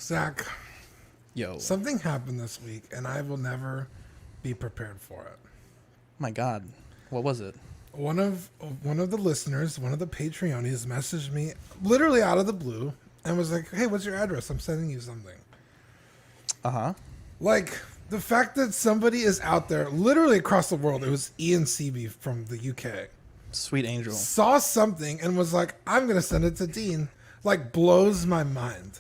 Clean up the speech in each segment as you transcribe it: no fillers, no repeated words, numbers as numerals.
Zach, Yo. something happened this week, and I will never be prepared for it. My God. What was it? One of the listeners, one of the Patreonies, messaged me literally out of the blue and was like, "Hey, what's your address? I'm sending you something." Uh-huh. Like, the fact that somebody is out there, literally across the world, it was Ian Seaby from the UK, Sweet angel. saw something and was like, "I'm going to send it to Dean," like, blows my mind.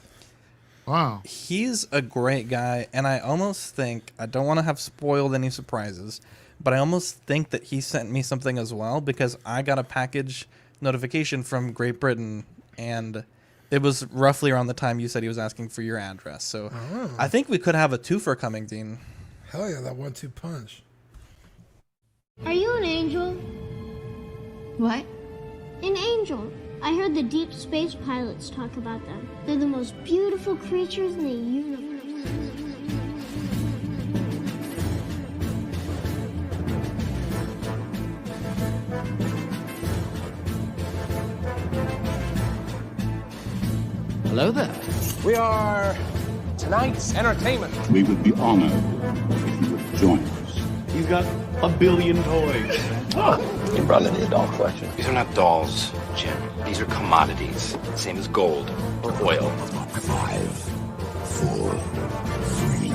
Wow. He's a great guy, and I almost think, I don't want to have spoiled any surprises, but I almost think that he sent me something as well, because I got a package notification from Great Britain, and it was roughly around the time you said he was asking for your address. So I think we could have a twofer coming, Dean. Hell yeah, that 1-2 punch. Are you an angel? What? An angel. I heard the deep space pilots talk about them. They're the most beautiful creatures in the universe. Hello there. We are tonight's entertainment. We would be honored if you would join us. He's got a billion toys. You brought in a doll collection. These are not dolls, Jim. These are commodities. Same as gold or oil. 5, 4, 3, 2,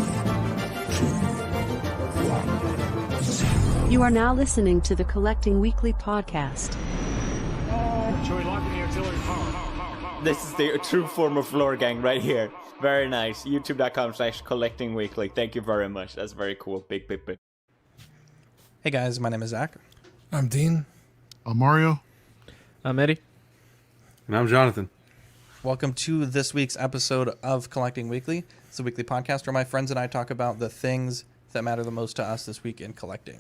1, 0. You are now listening to the Collecting Weekly podcast. This is the true form of floor gang right here. Very nice. YouTube.com/collectingweekly. Thank you very much. That's very cool. Big. Hey guys, my name is Zach. I'm Dean. I'm Mario. I'm Eddie. And I'm Jonathan. Welcome to this week's episode of Collecting Weekly. It's a weekly podcast where my friends and I talk about the things that matter the most to us this week in collecting.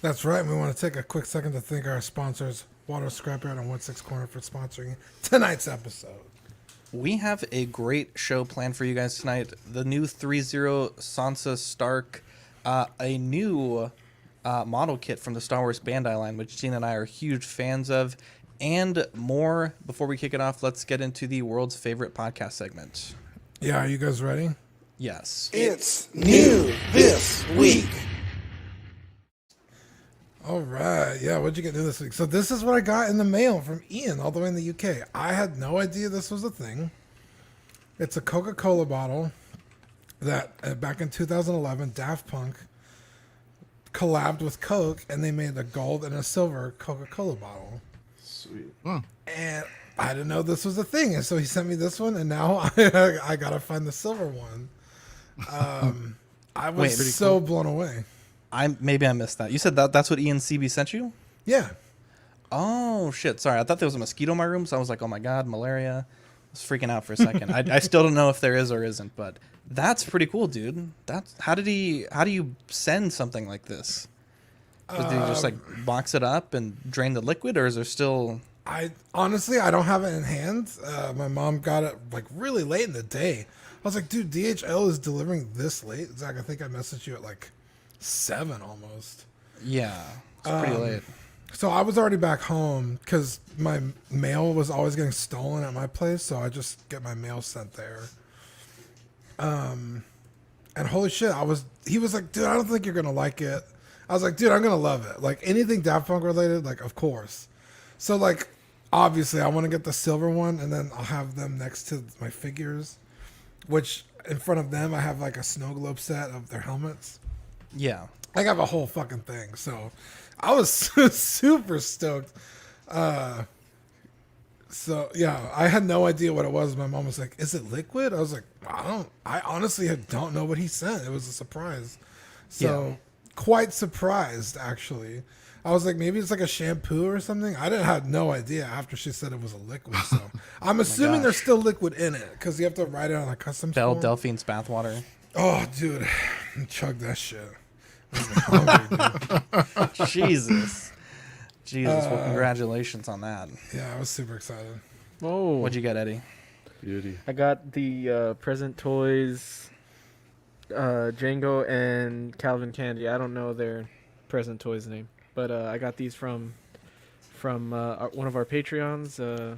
That's right. We want to take a quick second to thank our sponsors, Water Scrapyard and 1-6 Corner, for sponsoring tonight's episode. We have a great show planned for you guys tonight. The new 3 Zero Sansa Stark, a new model kit from the Star Wars Bandai line, which Gene and I are huge fans of, and more. Before we kick it off, let's get into the world's favorite podcast segment. Yeah, are you guys ready? Yes. It's new this week. All right. Yeah, what'd you get new this week? So this is what I got in the mail from Ian all the way in the UK. I had no idea this was a thing. It's a Coca-Cola bottle that back in 2011, Daft Punk collabed with Coke, and they made a gold and a silver Coca-Cola bottle. Sweet. Huh. And I didn't know this was a thing. And so he sent me this one, and now I got to find the silver one. I was so blown away. Maybe I missed that. You said that's what Ian CB sent you? Yeah. Oh, shit. Sorry. I thought there was a mosquito in my room, so I was like, oh, my God, malaria. I was freaking out for a second. I still don't know if there is or isn't, but that's pretty cool, dude. How do you send something like this? Did you just, like, box it up and drain the liquid, or is there still... Honestly, I don't have it in hand. My mom got it, like, really late in the day. I was like, dude, DHL is delivering this late? Zach, I think I messaged you at, like, 7 almost. Yeah, it's pretty late. So I was already back home because my mail was always getting stolen at my place, so I just get my mail sent there. And holy shit, he was like, dude, I don't think you're gonna like it. I was like, dude, I'm gonna love it. Like, anything Daft Punk related, like, of course. So, like, obviously I want to get the silver one, and then I'll have them next to my figures, which in front of them I have like a snow globe set of their helmets. Yeah. I got a whole fucking thing. So I was super stoked. So yeah, I had no idea what it was. My mom was like, is it liquid? I was like, I honestly don't know what he sent. It was a surprise. So quite surprised, actually. I was like, maybe it's like a shampoo or something. I had no idea after she said it was a liquid. So I'm assuming there's still liquid in it because you have to write it on a customs form. Delphine's bathwater. Oh, dude. Chug that shit. Hungry, Jesus. Well, congratulations on that. Yeah, I was super excited. Oh, What'd you get, Eddie? Beauty. I got the Present Toys, Django and Calvin Candy. I don't know their Present Toys name, but I got these from one of our Patreons,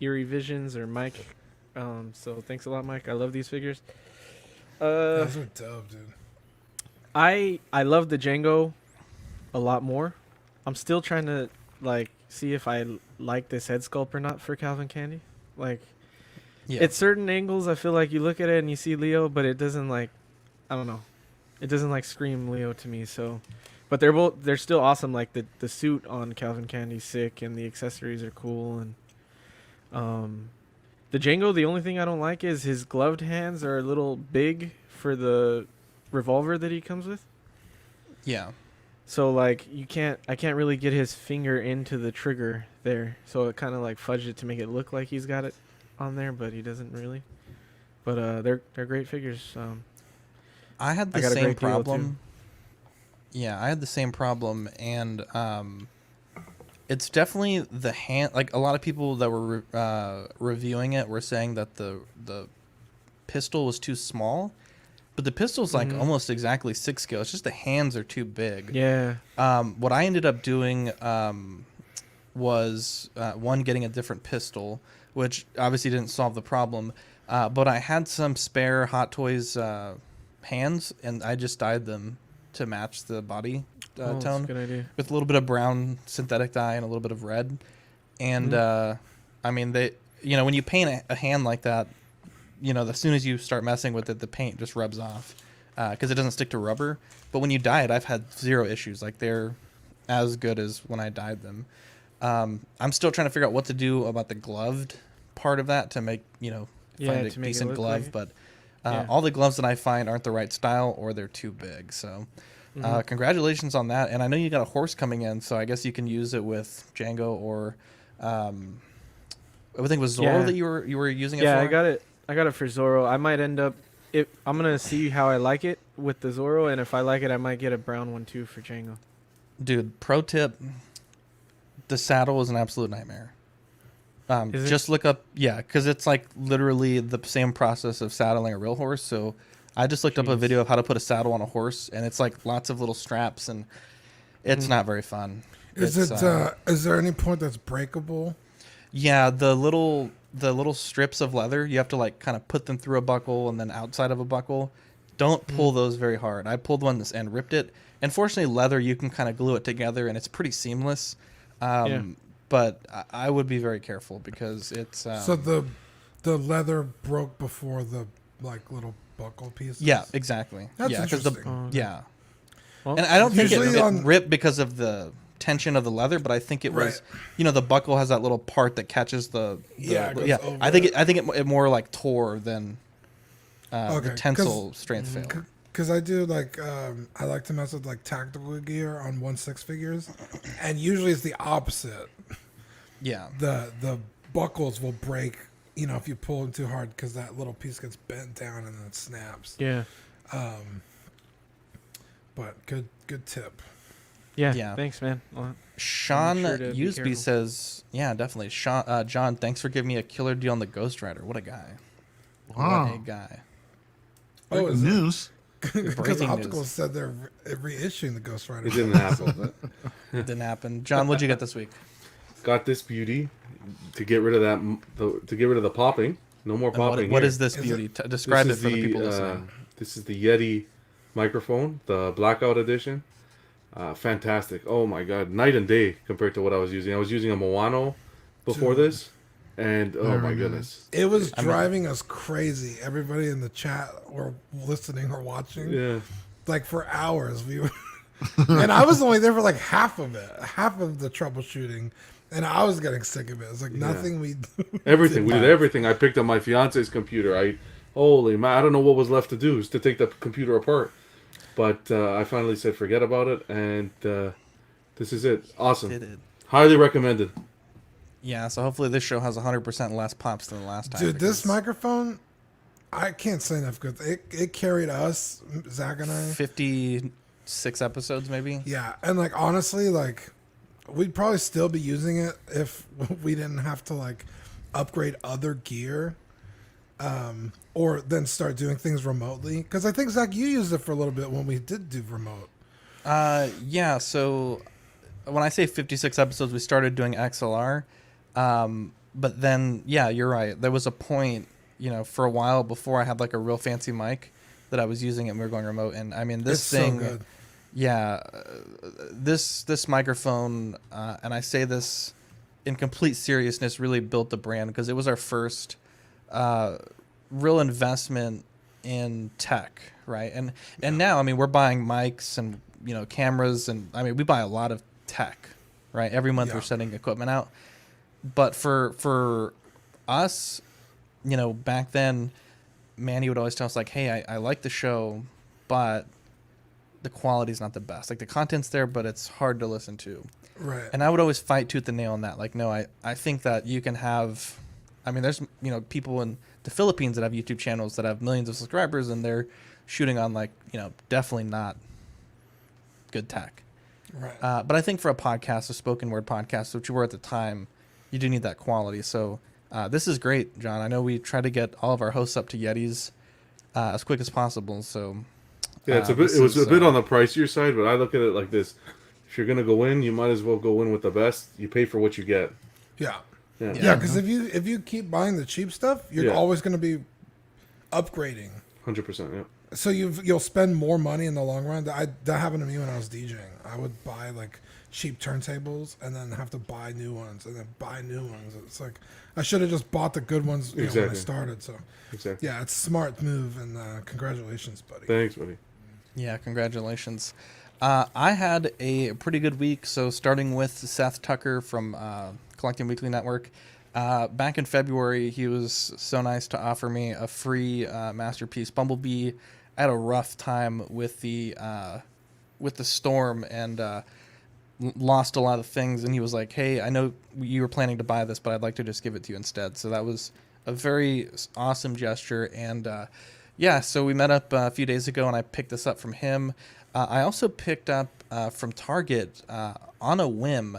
Eerie Visions or Mike. So thanks a lot, Mike. I love these figures. Those are dope, dude. I love the Django a lot more. I'm still trying to like see if I like this head sculpt or not for Calvin Candy. Like, at certain angles, I feel like you look at it and you see Leo, but it doesn't like, I don't know, it doesn't like scream Leo to me. So, but they're still awesome. Like the suit on Calvin Candy's sick, and the accessories are cool. And the Django, the only thing I don't like is his gloved hands are a little big for the revolver that he comes with. Yeah. So like I can't really get his finger into the trigger there. So it kind of like fudged it to make it look like he's got it on there, but he doesn't really. But they're great figures. I had the same problem. Yeah, I had the same problem, and it's definitely the hand. Like a lot of people that were reviewing it were saying that the pistol was too small. But the pistol's like almost exactly 6 scale. It's just the hands are too big. Yeah. What I ended up doing was getting a different pistol, which obviously didn't solve the problem. But I had some spare Hot Toys hands, and I just dyed them to match the body tone. That's a good idea. With a little bit of brown synthetic dye and a little bit of red. And I mean, when you paint a hand like that, as soon as you start messing with it, the paint just rubs off because it doesn't stick to rubber. But when you dye it, I've had zero issues. Like, they're as good as when I dyed them. I'm still trying to figure out what to do about the gloved part of that to make, find a decent glove. But all the gloves that I find aren't the right style, or they're too big. So congratulations on that. And I know you got a horse coming in, so I guess you can use it with Django or I think it was Zorro that you were using it for? Yeah, I got it for Zorro. I might end up. I'm gonna see how I like it with the Zorro, and if I like it, I might get a brown one too for Django. Dude, pro tip: the saddle is an absolute nightmare. Just look up, because it's like literally the same process of saddling a real horse. So I just looked up a video of how to put a saddle on a horse, and it's like lots of little straps, and it's not very fun. Is there any point that's breakable? Yeah, the little strips of leather, you have to like kind of put them through a buckle and then outside of a buckle. Don't pull those very hard. I pulled one and ripped it. And fortunately, leather, you can kind of glue it together and it's pretty seamless. But I would be very careful because it's... so the leather broke before the like little buckle pieces? Yeah, exactly. That's interesting. Well, and I don't think it ripped because of the tension of the leather, but I think it was, the buckle has that little part that catches the I think it more like tore than the tensile strength failed. Because I do like I like to mess with like tactical gear on 1/6 figures, and usually it's the opposite. Yeah, the buckles will break, if you pull them too hard because that little piece gets bent down and then it snaps. Yeah. But good tip. Yeah. Thanks, man. Sean Usby says, yeah, definitely. John, thanks for giving me a killer deal on the Ghost Rider. What a guy. Wow. What a guy. Oh, is news. Because Optical said they're reissuing the Ghost Rider. It didn't happen. It didn't happen. John, what'd you get this week? Got this beauty to get rid of to get rid of the popping. No more popping. What is this beauty? Describe it for the people listening. This is the Yeti microphone, the Blackout edition. Fantastic. Oh my god, night and day compared to what I was using. I was using a Moano before this, and oh my goodness, it was driving us crazy. Everybody in the chat or listening or watching, like for hours we were, and I was only there for like half of the troubleshooting, and I was getting sick of it. It's like nothing we everything we did everything. I picked up my fiance's computer. Holy man, I don't know what was left to do, is to take the computer apart. But I finally said forget about it, and this is it. Awesome. Did it. Highly recommended. Yeah, so hopefully this show has 100% less pops than the last time. Dude, this microphone, I can't say enough good. It carried us, Zach and I. 56 episodes, maybe? Yeah, and like honestly, like we'd probably still be using it if we didn't have to like upgrade other gear. Or then start doing things remotely. Because I think, Zach, you used it for a little bit when we did do remote. Yeah, so when I say 56 episodes, we started doing XLR. But then, yeah, you're right. There was a point for a while before I had like a real fancy mic that I was using and we were going remote. And I mean, this It's thing, so good. yeah, this microphone, and I say this in complete seriousness, really built the brand because it was our first real investment in tech, right? And now, I mean, we're buying mics and cameras, and I mean, we buy a lot of tech, right? Every month we're setting equipment out. But for us, back then, Manny would always tell us like, "Hey, I like the show, but the quality's not the best. Like the content's there, but it's hard to listen to." Right. And I would always fight tooth and nail on that. Like, no, I think that you can have. I mean, there's people in the Philippines that have YouTube channels that have millions of subscribers, and they're shooting on like definitely not good tech. Right. But I think for a podcast, a spoken word podcast, which you were at the time, you do need that quality. So this is great, John. I know we try to get all of our hosts up to Yetis as quick as possible. So yeah, it was a bit on the pricier side, but I look at it like this: if you're gonna go in, you might as well go in with the best. You pay for what you get. Yeah. Yeah. Because if you keep buying the cheap stuff, you're always going to be upgrading. 100%. Yeah. So you'll spend more money in the long run. That happened to me when I was DJing. I would buy like cheap turntables and then have to buy new ones and then buy new ones. It's like I should have just bought the good ones when I started. So exactly. Yeah, it's a smart move, and congratulations, buddy. Thanks, buddy. Yeah, congratulations. I had a pretty good week. So starting with Seth Tucker from Collecting Weekly Network. Back in February, he was so nice to offer me a free Masterpiece Bumblebee. I had a rough time with the storm and lost a lot of things. And he was like, "Hey, I know you were planning to buy this, but I'd like to just give it to you instead." So that was a very awesome gesture. And so we met up a few days ago, and I picked this up from him. I also picked up from Target on a whim.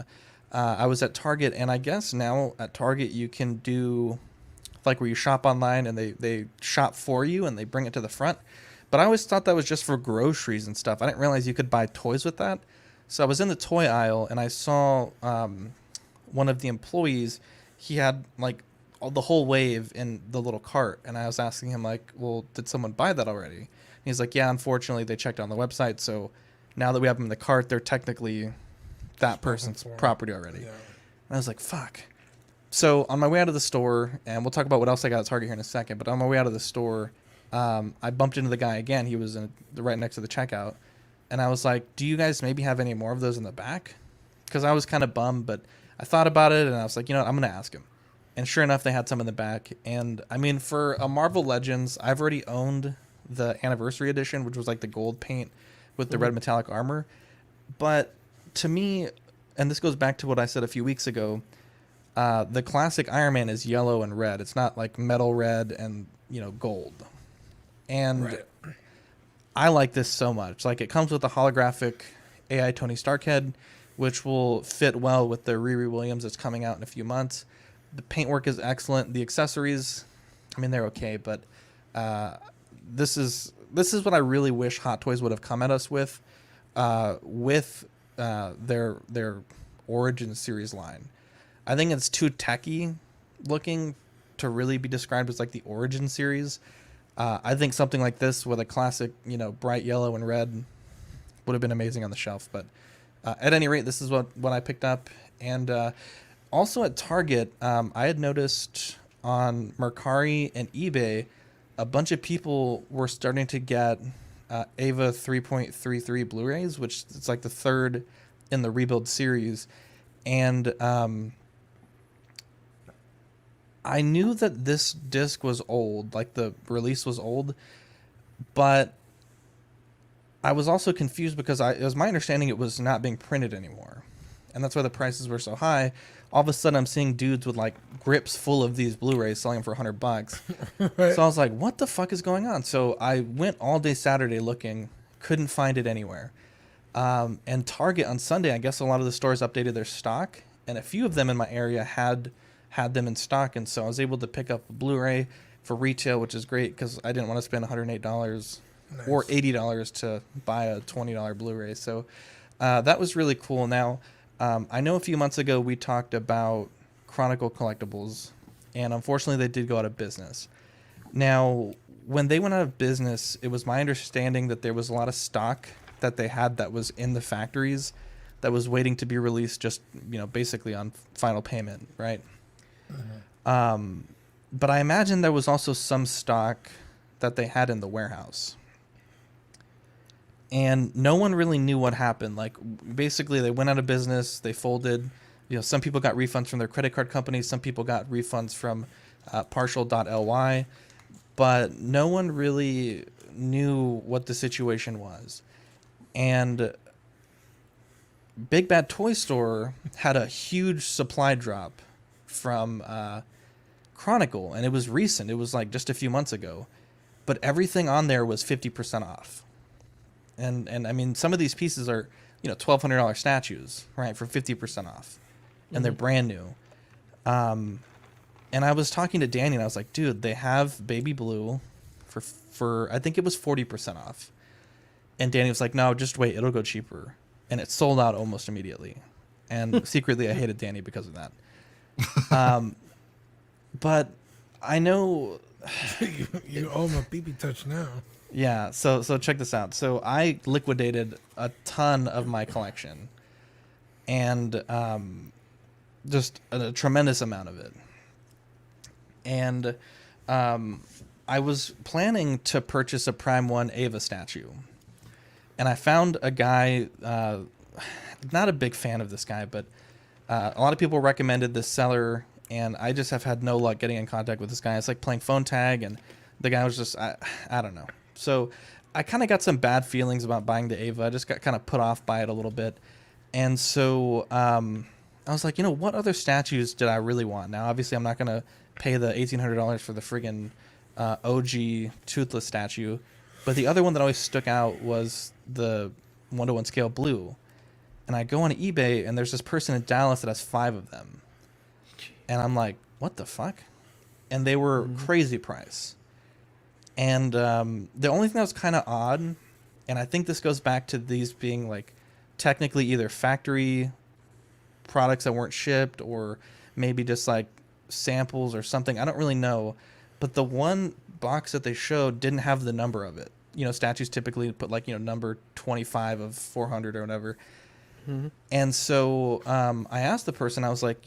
I was at Target, and I guess now at Target you can do like where you shop online and they shop for you and they bring it to the front. But I always thought that was just for groceries and stuff. I didn't realize you could buy toys with that. So I was in the toy aisle and I saw one of the employees. He had like the whole wave in the little cart, and I was asking him like, "Well, did someone buy that already?" And he's like, "Yeah, unfortunately they checked on the website, so now that we have them in the cart, they're technically that person's property already." Yeah. And I was like, fuck. So on my way out of the store, and we'll talk about what else I got at Target here in a second, but on my way out of the store, I bumped into the guy again. He was right next to the checkout. And I was like, "Do you guys maybe have any more of those in the back?" Because I was kind of bummed, but I thought about it, and I was like, you know what, I'm going to ask him. And sure enough, they had some in the back. And I mean, for a Marvel Legends, I've already owned the Anniversary Edition, which was like the gold paint with the red metallic armor. But to me, and this goes back to what I said a few weeks ago, the classic Iron Man is yellow and red. It's not like metal red and gold. And I like this so much. Like, it comes with a holographic AI Tony Stark head, which will fit well with the Riri Williams that's coming out in a few months. The paintwork is excellent. The accessories, I mean, they're okay, but this is what I really wish Hot Toys would have come at us with their Origin series line. I think it's too techy looking to really be described as like the Origin series. I think something like this with a classic, bright yellow and red would have been amazing on the shelf. But at any rate, this is what I picked up. And also at Target, I had noticed on Mercari and eBay, a bunch of people were starting to get Ava 3.33 Blu-rays, which is like the third in the Rebuild series. And I knew that this disc was old, like the release was old, but I was also confused because it was my understanding it was not being printed anymore. And that's why the prices were so high. All of a sudden, I'm seeing dudes with like grips full of these Blu-rays selling them for $100. Right. So I was like, what the fuck is going on? So I went all day Saturday looking, couldn't find it anywhere. And Target on Sunday, I guess a lot of the stores updated their stock, and a few of them in my area had them in stock. And so I was able to pick up a Blu-ray for retail, which is great because I didn't want to spend $108 or $80 to buy a $20 Blu-ray. So that was really cool. Now, I know a few months ago we talked about Chronicle Collectibles, and unfortunately they did go out of business. Now, when they went out of business, it was my understanding that there was a lot of stock that they had that was in the factories that was waiting to be released, just basically on final payment, right? But I imagine there was also some stock that they had in the warehouse. And no one really knew what happened. Like, basically, they went out of business, they folded. Some people got refunds from their credit card companies, some people got refunds from partial.ly, but no one really knew what the situation was. And Big Bad Toy Store had a huge supply drop from Chronicle, and it was recent. It was like just a few months ago, but everything on there was 50% off. And I mean, some of these pieces are $1,200 statues, right, for 50% off, and they're brand new. And I was talking to Danny, and I was like, dude, they have Baby Blue for I think it was 40% off. And Danny was like, no, just wait, it'll go cheaper. And it sold out almost immediately. And secretly, I hated Danny because of that. But I know you owe him a BB touch now. Yeah, so check this out. So I liquidated a ton of my collection, and just a tremendous amount of it. And I was planning to purchase a Prime 1 Ava statue. And I found a guy, not a big fan of this guy, but a lot of people recommended this seller, and I just have had no luck getting in contact with this guy. It's like playing phone tag, and the guy was just, I don't know. So I kind of got some bad feelings about buying the Ava. I just got kind of put off by it a little bit. And so I was like, what other statues did I really want? Now, obviously, I'm not going to pay the $1,800 for the friggin' OG Toothless statue. But the other one that always stuck out was the 1-to-1 scale blue. And I go on eBay, and there's this person in Dallas that has 5 of them. And I'm like, what the fuck? And they were crazy price. And the only thing that was kind of odd, and I think this goes back to these being like technically either factory products that weren't shipped or maybe just like samples or something. I don't really know. But the one box that they showed didn't have the number of it. Statues typically put like, number 25 of 400 or whatever. Mm-hmm. And so I asked the person, I was like,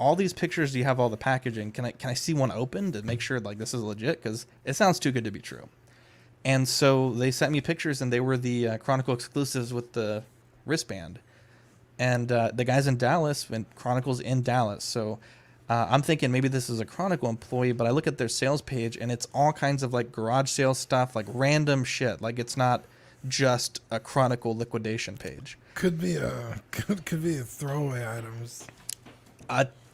all these pictures, do you have all the packaging? Can I see one open to make sure like this is legit? Because it sounds too good to be true. And so they sent me pictures, and they were the Chronicle exclusives with the wristband. And the guy's in Dallas, and Chronicle's in Dallas. So I'm thinking maybe this is a Chronicle employee, but I look at their sales page, and it's all kinds of like garage sale stuff, like random shit. Like it's not just a Chronicle liquidation page. Could be a throwaway items.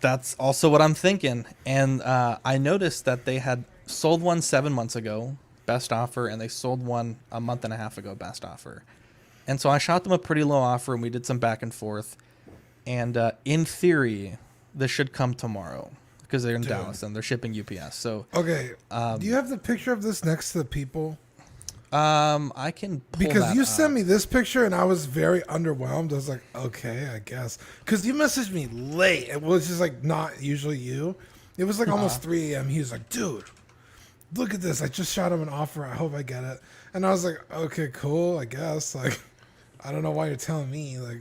That's also what I'm thinking. And I noticed that they had sold one 7 months ago, best offer, and they sold one a month and a half ago, best offer. And so I shot them a pretty low offer, and we did some back and forth. And in theory, this should come tomorrow because they're in Dallas and they're shipping UPS. So okay, do you have the picture of this next to the people? I can pull because you up. sent me this picture and I was very underwhelmed. I was like, okay, I guess, because you messaged me late. It was just like not usually you. It was like almost 3 a.m. He was like, dude, look at this. I just shot him an offer. I hope I get it. And I was like, okay, cool. I guess. Like, I don't know why you're telling me. Like,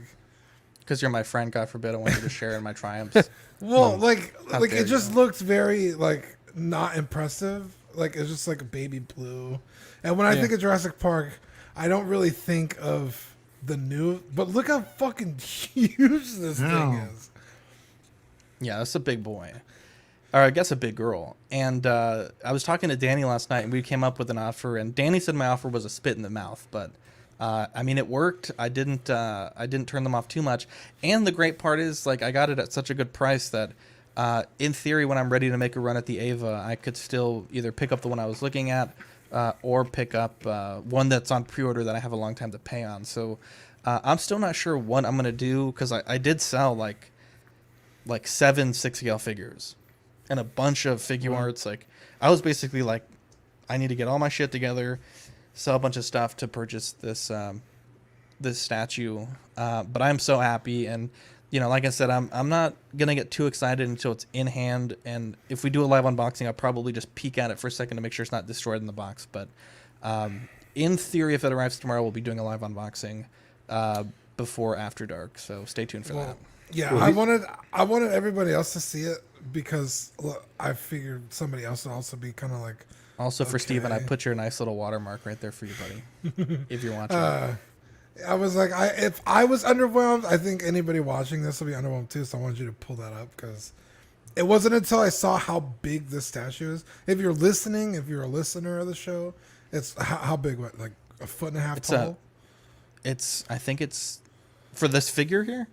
because you're my friend. God forbid I want you to share in my triumphs. Well, like it just looked very like not impressive. Like it's just like a baby blue. And when I think of Jurassic Park, I don't really think of the new. But look how fucking huge this thing is. Yeah, that's a big boy. Or I guess a big girl. And I was talking to Danny last night, and we came up with an offer. And Danny said my offer was a spit in the mouth, but I mean, it worked. I didn't turn them off too much. And the great part is, like, I got it at such a good price that, in theory, when I'm ready to make a run at the Ava, I could still either pick up the one I was looking at, or pick up one that's on pre-order that I have a long time to pay on. So I'm still not sure what I'm gonna do, because I did sell like 7 6-scale figures and a bunch of figure arts. Like, I was basically like, I need to get all my shit together, sell a bunch of stuff to purchase this this statue. But I'm so happy, and like I said, I'm not gonna get too excited until it's in hand, and if we do a live unboxing, I'll probably just peek at it for a second to make sure it's not destroyed in the box. But in theory, if it arrives tomorrow, we'll be doing a live unboxing before After Dark. So stay tuned for that. Yeah, I wanted everybody else to see it because look, I figured somebody else would also be kind of like. Also for Steven, I put your nice little watermark right there for you, buddy. If you're watching. I was like, if I was underwhelmed, I think anybody watching this will be underwhelmed too. So I wanted you to pull that up because it wasn't until I saw how big this statue is. If you're listening, if you're a listener of the show, it's how big? What, like a foot and a half tall? I think it's for this figure here.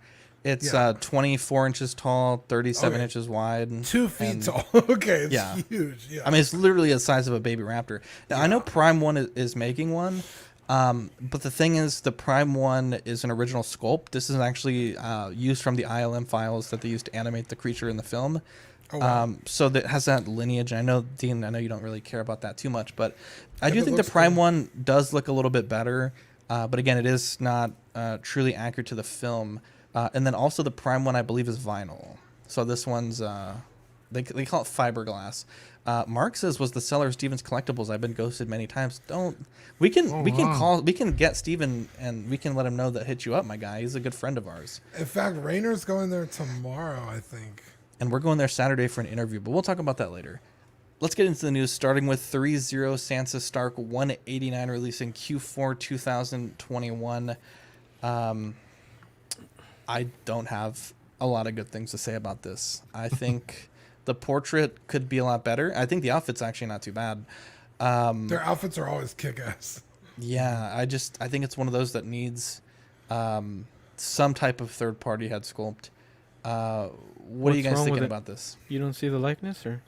It's 24 inches tall, 37 inches wide, and 2 feet tall. Okay, it's huge. Yeah, I mean it's literally the size of a baby raptor. Now I know Prime One is making one. But the thing is, the Prime One is an original sculpt. This is actually used from the ILM files that they used to animate the creature in the film. Oh, wow. So that has that lineage. I know, Dean, I know you don't really care about that too much, but I do think the Prime One does look a little bit better. But again, it is not truly accurate to the film. And then also the Prime One, I believe, is vinyl. So this one's, they call it fiberglass. Mark says, was the seller of Steven's Collectibles? I've been ghosted many times. We can get Steven and we can let him know that hit you up, my guy. He's a good friend of ours. In fact, Rainer's going there tomorrow, I think. And we're going there Saturday for an interview, but we'll talk about that later. Let's get into the news, starting with 3 Zero Sansa Stark 189 releasing Q4 2021. I don't have a lot of good things to say about this. I think the portrait could be a lot better. I think the outfit's actually not too bad. Their outfits are always kick-ass. Yeah, I think it's one of those that needs some type of third-party head sculpt. What are you guys thinking about this? You don't see the likeness, or?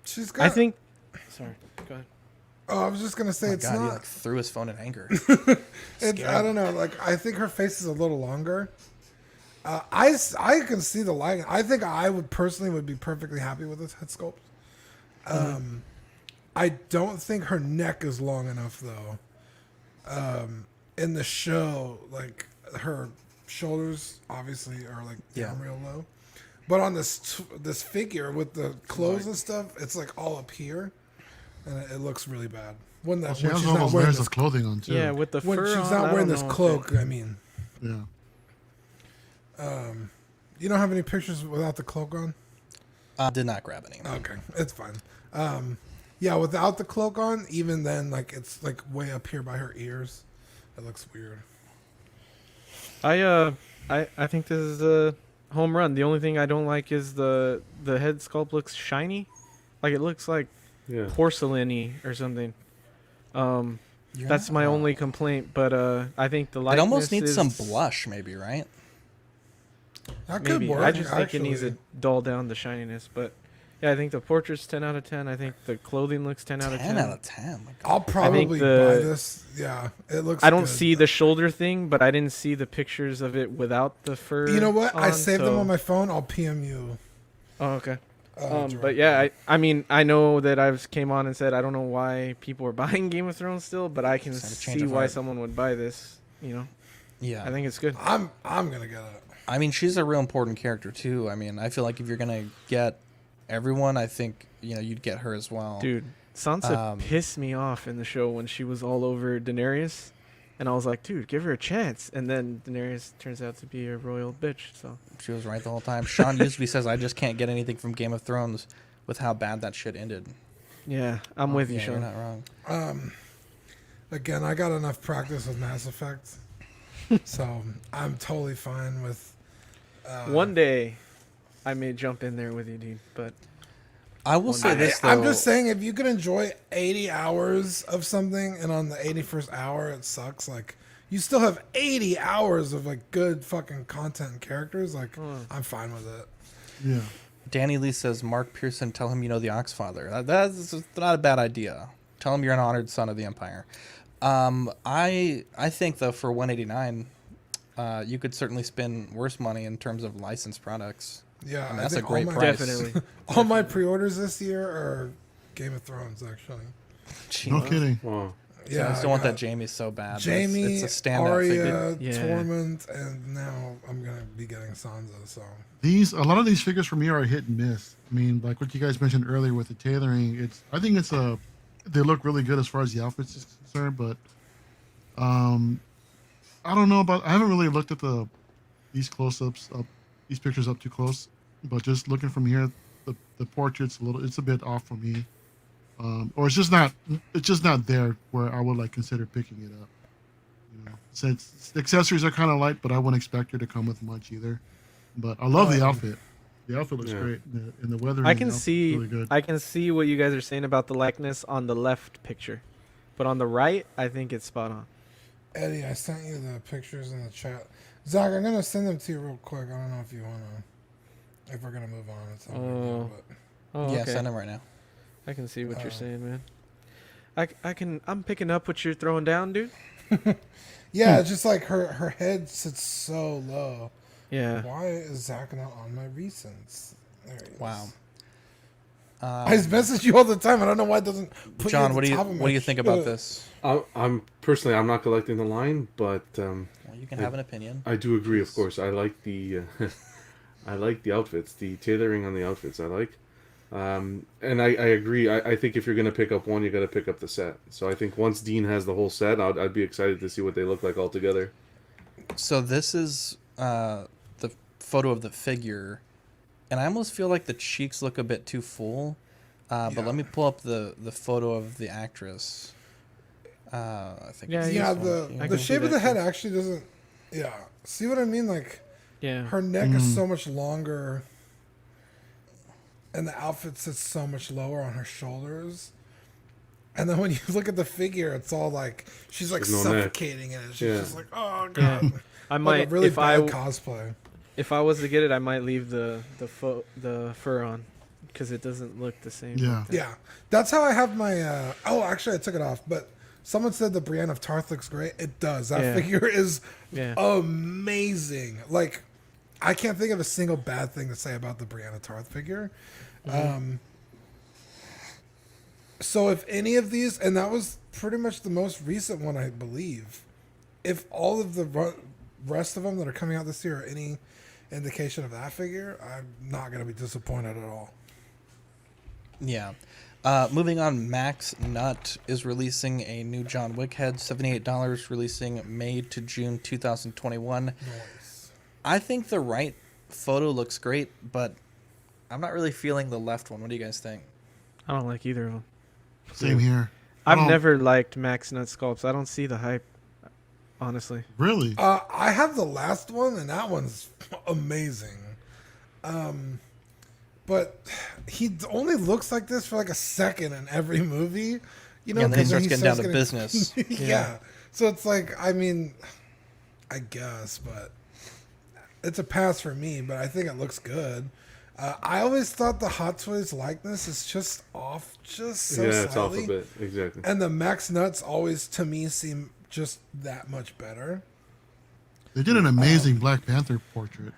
She's got. I think. Sorry, go ahead. Oh, I was just gonna say God, he threw his phone in anger. I don't know. Like, I think her face is a little longer. I can see the likeness. I think I would personally be perfectly happy with this head sculpt. I don't think her neck is long enough though. In the show, like her shoulders obviously are like down real low, but on this figure with the clothes and stuff, it's like all up here, and it looks really bad. When she has almost layers of clothing on too. Yeah, with the fur when she's on, not wearing this cloak. I mean, yeah. You don't have any pictures without the cloak on? Did not grab any. Okay, it's fine. Yeah, without the cloak on, even then, like it's like way up here by her ears. It looks weird. I think this is a home run. The only thing I don't like is the head sculpt looks shiny, like it looks like porcelain-y or something. That's my only complaint. But I think the likeness it almost needs some blush, maybe, right? That could work. I just think it needs to dull down the shininess, but. Yeah, I think the portrait's 10 out of 10. I think the clothing looks 10 out of 10. 10 out of 10. I'll probably buy this. Yeah, it looks I don't good. see the shoulder thing, but I didn't see the pictures of it without the fur. You know what? I saved them on my phone. I'll PM you. Oh, okay. But yeah, I mean, I know that I came on and said I don't know why people are buying Game of Thrones still, but I can see why someone would buy this. You know? Yeah. I think it's good. I'm gonna get it. I mean, she's a real important character too. I mean, I feel like if you're gonna get everyone, I think you'd get her as well. Dude, Sansa pissed me off in the show when she was all over Daenerys, and I was like, dude, give her a chance. And then Daenerys turns out to be a royal bitch. So she was right the whole time. Sean usually says, "I just can't get anything from Game of Thrones," with how bad that shit ended. Yeah, I'm with you, Sean. You're not wrong. Again, I got enough practice with Mass Effect, so I'm totally fine with. One day, I may jump in there with you, Dean, but I will say this though. I'm just saying, if you can enjoy 80 hours of something and on the 81st hour it sucks, like you still have 80 hours of like good fucking content and characters, like I'm fine with it. Yeah. Danny Lee says, Mark Pearson, tell him you know the Oxfather. That's not a bad idea. Tell him you're an honored son of the Empire. I think though for 189, you could certainly spend worse money in terms of licensed products. Yeah, and that's a great price. Definitely. All my pre-orders this year are Game of Thrones, actually. No kidding. Wow. Yeah, I still want that Jamie so bad. But Jamie, it's a standout Arya, figure. Torment, and now I'm gonna be getting Sansa. So a lot of these figures for me are a hit and miss. I mean, like what you guys mentioned earlier with the tailoring, I think they look really good as far as the outfits is concerned, but I don't know I haven't really looked at these close-ups these pictures up too close, but just looking from here, the portrait's it's a bit off for me. Or it's just not there where I would like consider picking it up. Since the accessories are kind of light, but I wouldn't expect her to come with much either. But I love the outfit. The outfit looks great, and the weather. I can see. Really good. I can see what you guys are saying about the likeness on the left picture, but on the right, I think it's spot on. Eddie, I sent you the pictures in the chat. Zach, I'm gonna send them to you real quick. I don't know if you wanna, if we're gonna move on. It's Yeah, send them right now. I can see what you're saying, man. I'm picking up what you're throwing down, dude. Yeah, it's just like her head sits so low. Yeah. Why is Zach not on my recents? There he is. Wow. I message you all the time. I don't know why it doesn't put John, you at the what do you think about this? I'm not collecting the line, but well, you can have an opinion. I do agree, of course. I like the I like the outfits, the tailoring on the outfits. I like. And I agree. I think if you're going to pick up one, you got to pick up the set. So I think once Dean has the whole set, I'd be excited to see what they look like all together. So this is the photo of the figure, and I almost feel like the cheeks look a bit too full. But let me pull up the photo of the actress. I think. The shape of the head actually doesn't. Yeah, see what I mean? Like, her neck is so much longer. And the outfit sits so much lower on her shoulders. And then when you look at the figure, it's all like she's like suffocating in it. She's just like, oh god. Yeah. I might like a really bad cosplay. If I was to get it, I might leave the fur on because it doesn't look the same. Yeah, yeah. That's how I have my. Actually, I took it off, but someone said the Brienne of Tarth looks great. It does. That figure is amazing. Like, I can't think of a single bad thing to say about the Brienne of Tarth figure. So if any of these, and that was pretty much the most recent one, I believe, if all of the rest of them that are coming out this year are any indication of that figure, I'm not going to be disappointed at all. Yeah. Moving on, Max Nutt is releasing a new John Wick head, $78, releasing May to June 2021. Nice. I think the right photo looks great, but I'm not really feeling the left one. What do you guys think? I don't like either of them. Same here. I've never liked Max Nut sculpts. I don't see the hype, honestly. Really? I have the last one, and that one's amazing. But he only looks like this for like a second in every movie. You know, and then he starts getting down to business. Yeah. So it's like, I mean, I guess, but it's a pass for me, but I think it looks good. I always thought the Hot Toys likeness is just off, just so slightly. Yeah, it's off a bit, exactly. And the Max Nuts always, to me, seem just that much better. They did an amazing Black Panther portrait.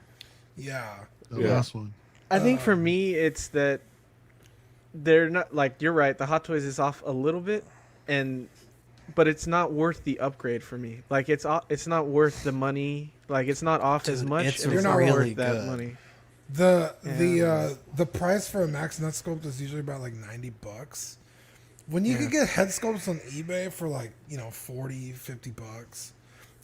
Yeah. The last one. I think for me, it's that they're not, like, you're right, the Hot Toys is off a little bit, but it's not worth the upgrade for me. Like, it's not worth the money. Like, it's not off as much, and it's not really worth that good. money. The price for a Max Nut sculpt is usually about like $90. When you could get head sculpts on eBay for like, $40, $50,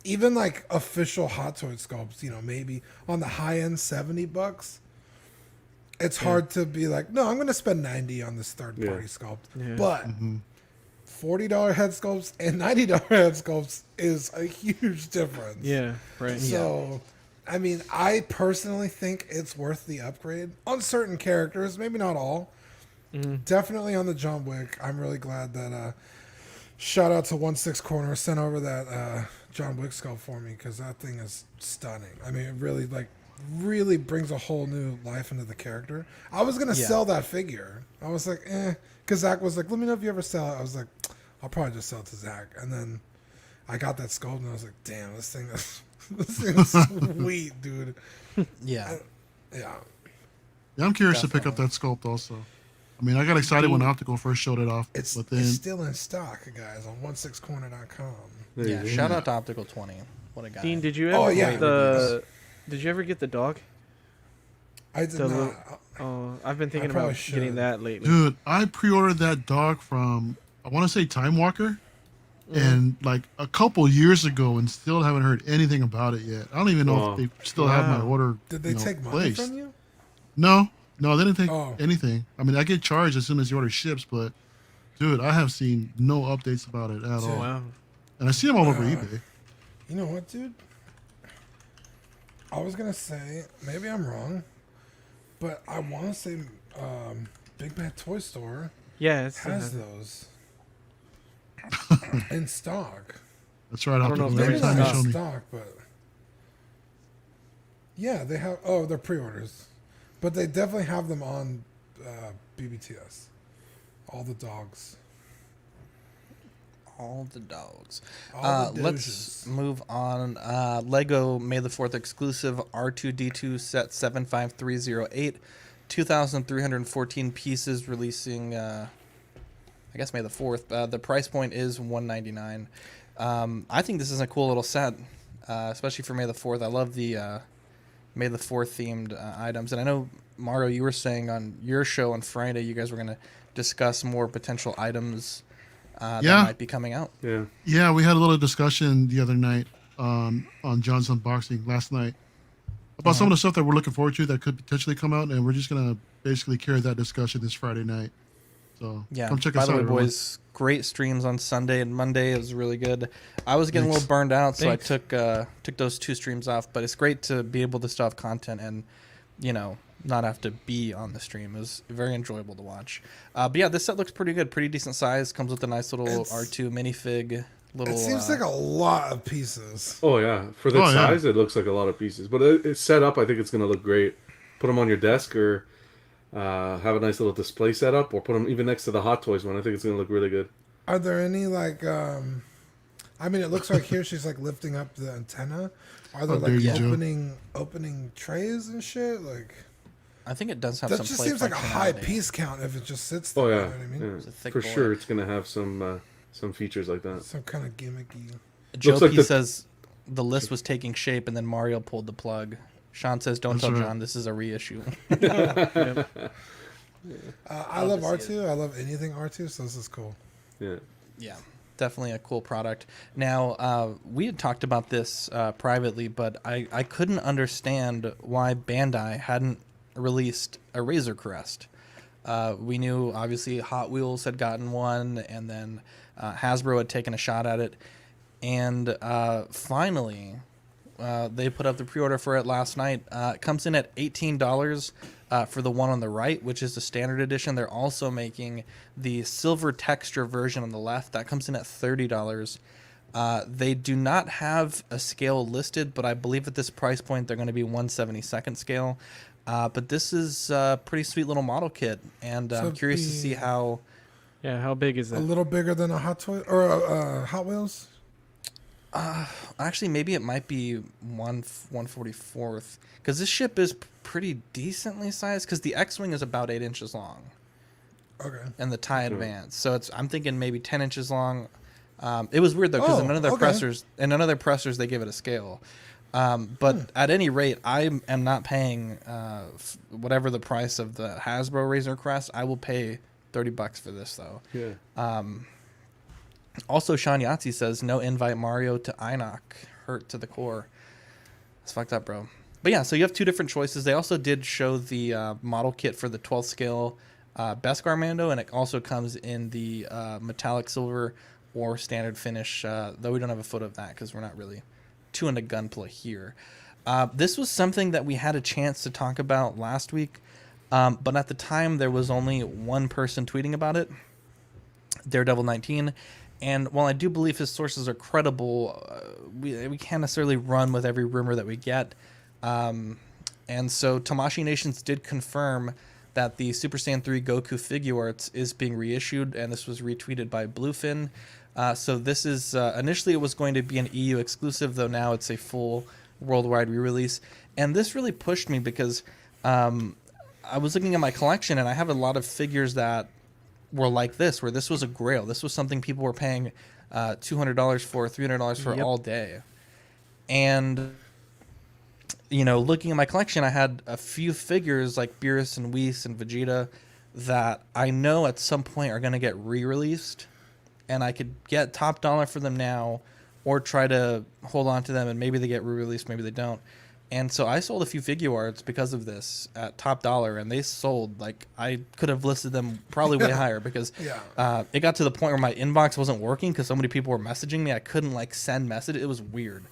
even like official Hot Toys sculpts, maybe on the high end $70, it's hard to be like, no, I'm going to spend $90 on this third party sculpt. Yeah. But $40 head sculpts and $90 head sculpts is a huge difference. Yeah, right. So, I mean, I personally think it's worth the upgrade on certain characters, maybe not all. Definitely on the John Wick. I'm really glad that shout out to 16 Corner sent over that John Wick sculpt for me, because that thing is stunning. I mean, it really brings a whole new life into the character. I was gonna sell that figure. I was like, because Zach was like, let me know if you ever sell it. I was like, I'll probably just sell it to Zach. And then I got that sculpt and I was like, damn, this thing is sweet, dude. Yeah. Yeah, I'm curious to pick up that sculpt also. I mean, I got excited when Optical first showed it off. It's but then still in stock, guys, on 16corner.com. Yeah, shout out to Optical 20. What a guy. Dean, did you ever get the dog? I did not. I've been thinking about getting that lately. Dude, I pre-ordered that dog from, I want to say Time Walker, and like a couple years ago, and still haven't heard anything about it yet. I don't even know if they still have my order. Did they take money placed. from you? No, they didn't take anything. I mean, I get charged as soon as the order ships, but dude, I have seen no updates about it at all. Wow. And I see them all over eBay. You know what, dude? I was gonna say, maybe I'm wrong, but I want to say Big Bad Toy Store has those in stock. That's right. I don't know if they're in in stock, but yeah, they have. Oh, they're pre-orders, but they definitely have them on BBTS. All the dogs. All the dogs. All the let's move on. Lego May the 4th exclusive R2D2 set 75308. 2,314 pieces releasing, I guess, May the 4th. The price point is $199. I think this is a cool little set, especially for May the 4th. I love the May the 4th themed items. And I know, Mario, you were saying on your show on Friday you guys were going to discuss more potential items that might be coming out. Yeah, we had a little discussion the other night on John's Unboxing last night about some of the stuff that we're looking forward to that could potentially come out, and we're just going to basically carry that discussion this Friday night. So come check us out. By the way, boys, great streams on Sunday and Monday. It was really good. I was getting a little burned out, so I took those 2 streams off, but it's great to be able to still have content and, not have to be on the stream. It was very enjoyable to watch. But yeah, this set looks pretty good. Pretty decent size. Comes with a nice little R2 minifig. It seems like a lot of pieces. Oh, yeah. For that size, it looks like a lot of pieces. But it's set up. I think it's going to look great. Put them on your desk or have a nice little display set up, or put them even next to the Hot Toys one. I think it's going to look really good. Are there any, like... I mean, it looks like here she's, like, lifting up the antenna. Are there, opening trays and shit? Like... I think it does have that some. That just seems like a high piece count if it just sits there. Oh yeah, you know what I mean? For sure, it's gonna have some features like that. Some kind of gimmicky. Joe P says the list was taking shape, and then Mario pulled the plug. Sean says, "Don't tell John this is a reissue." I love R2. I love anything R2, so this is cool. Yeah, definitely a cool product. Now, we had talked about this privately, but I couldn't understand why Bandai hadn't released a Razor Crest. We knew obviously Hot Wheels had gotten one, and then Hasbro had taken a shot at it, and finally they put up the pre-order for it last night. It comes in at $18 for the one on the right, which is the standard edition. They're also making the silver texture version on the left. That comes in at $30. They do not have a scale listed, but I believe at this price point they're going to be 1/72nd scale. But this is a pretty sweet little model kit, and I'm curious to see how... Yeah, how big is it? A little bigger than a Hot Toy or a Hot Wheels? Actually, maybe it might be 1/44th, because this ship is pretty decently sized, because the X-Wing is about 8 inches long. Okay. And the TIE Advance. So I'm thinking maybe 10 inches long. It was weird, though, because in none of their pressers, they give it a scale. But at any rate, I am not paying whatever the price of the Hasbro Razor Crest. I will pay $30 for this, though. Yeah. Also, Sean Yahtzee says, no invite Mario to Inoc. Hurt to the core. It's fucked up, bro. But yeah, so you have 2 different choices. They also did show the model kit for the 12th scale Beskar Mando, and it also comes in the metallic silver or standard finish, though we don't have a photo of that because we're not really too into gunplay here. This was something that we had a chance to talk about last week, but at the time there was only one person tweeting about it, Daredevil19, and while I do believe his sources are credible, we can't necessarily run with every rumor that we get, and so Tamashii Nations did confirm that the Super Saiyan 3 Goku figure arts is being reissued, and this was retweeted by Bluefin. So this is, initially it was going to be an EU exclusive, though now it's a full worldwide re-release. And this really pushed me because I was looking at my collection, and I have a lot of figures that were like this, where this was a grail. This was something people were paying $200 for, $300 for all day. And, you know, looking at my collection, I had a few figures like Beerus and Whis and Vegeta that I know at some point are going to get re-released, and I could get top dollar for them now or try to hold on to them, and maybe they get re-released, maybe they don't. And so I sold a few figure arts because of this at top dollar, and they sold, like, I could have listed them probably way higher because it got to the point where my inbox wasn't working because so many people were messaging me. I couldn't, like, send message. It was weird.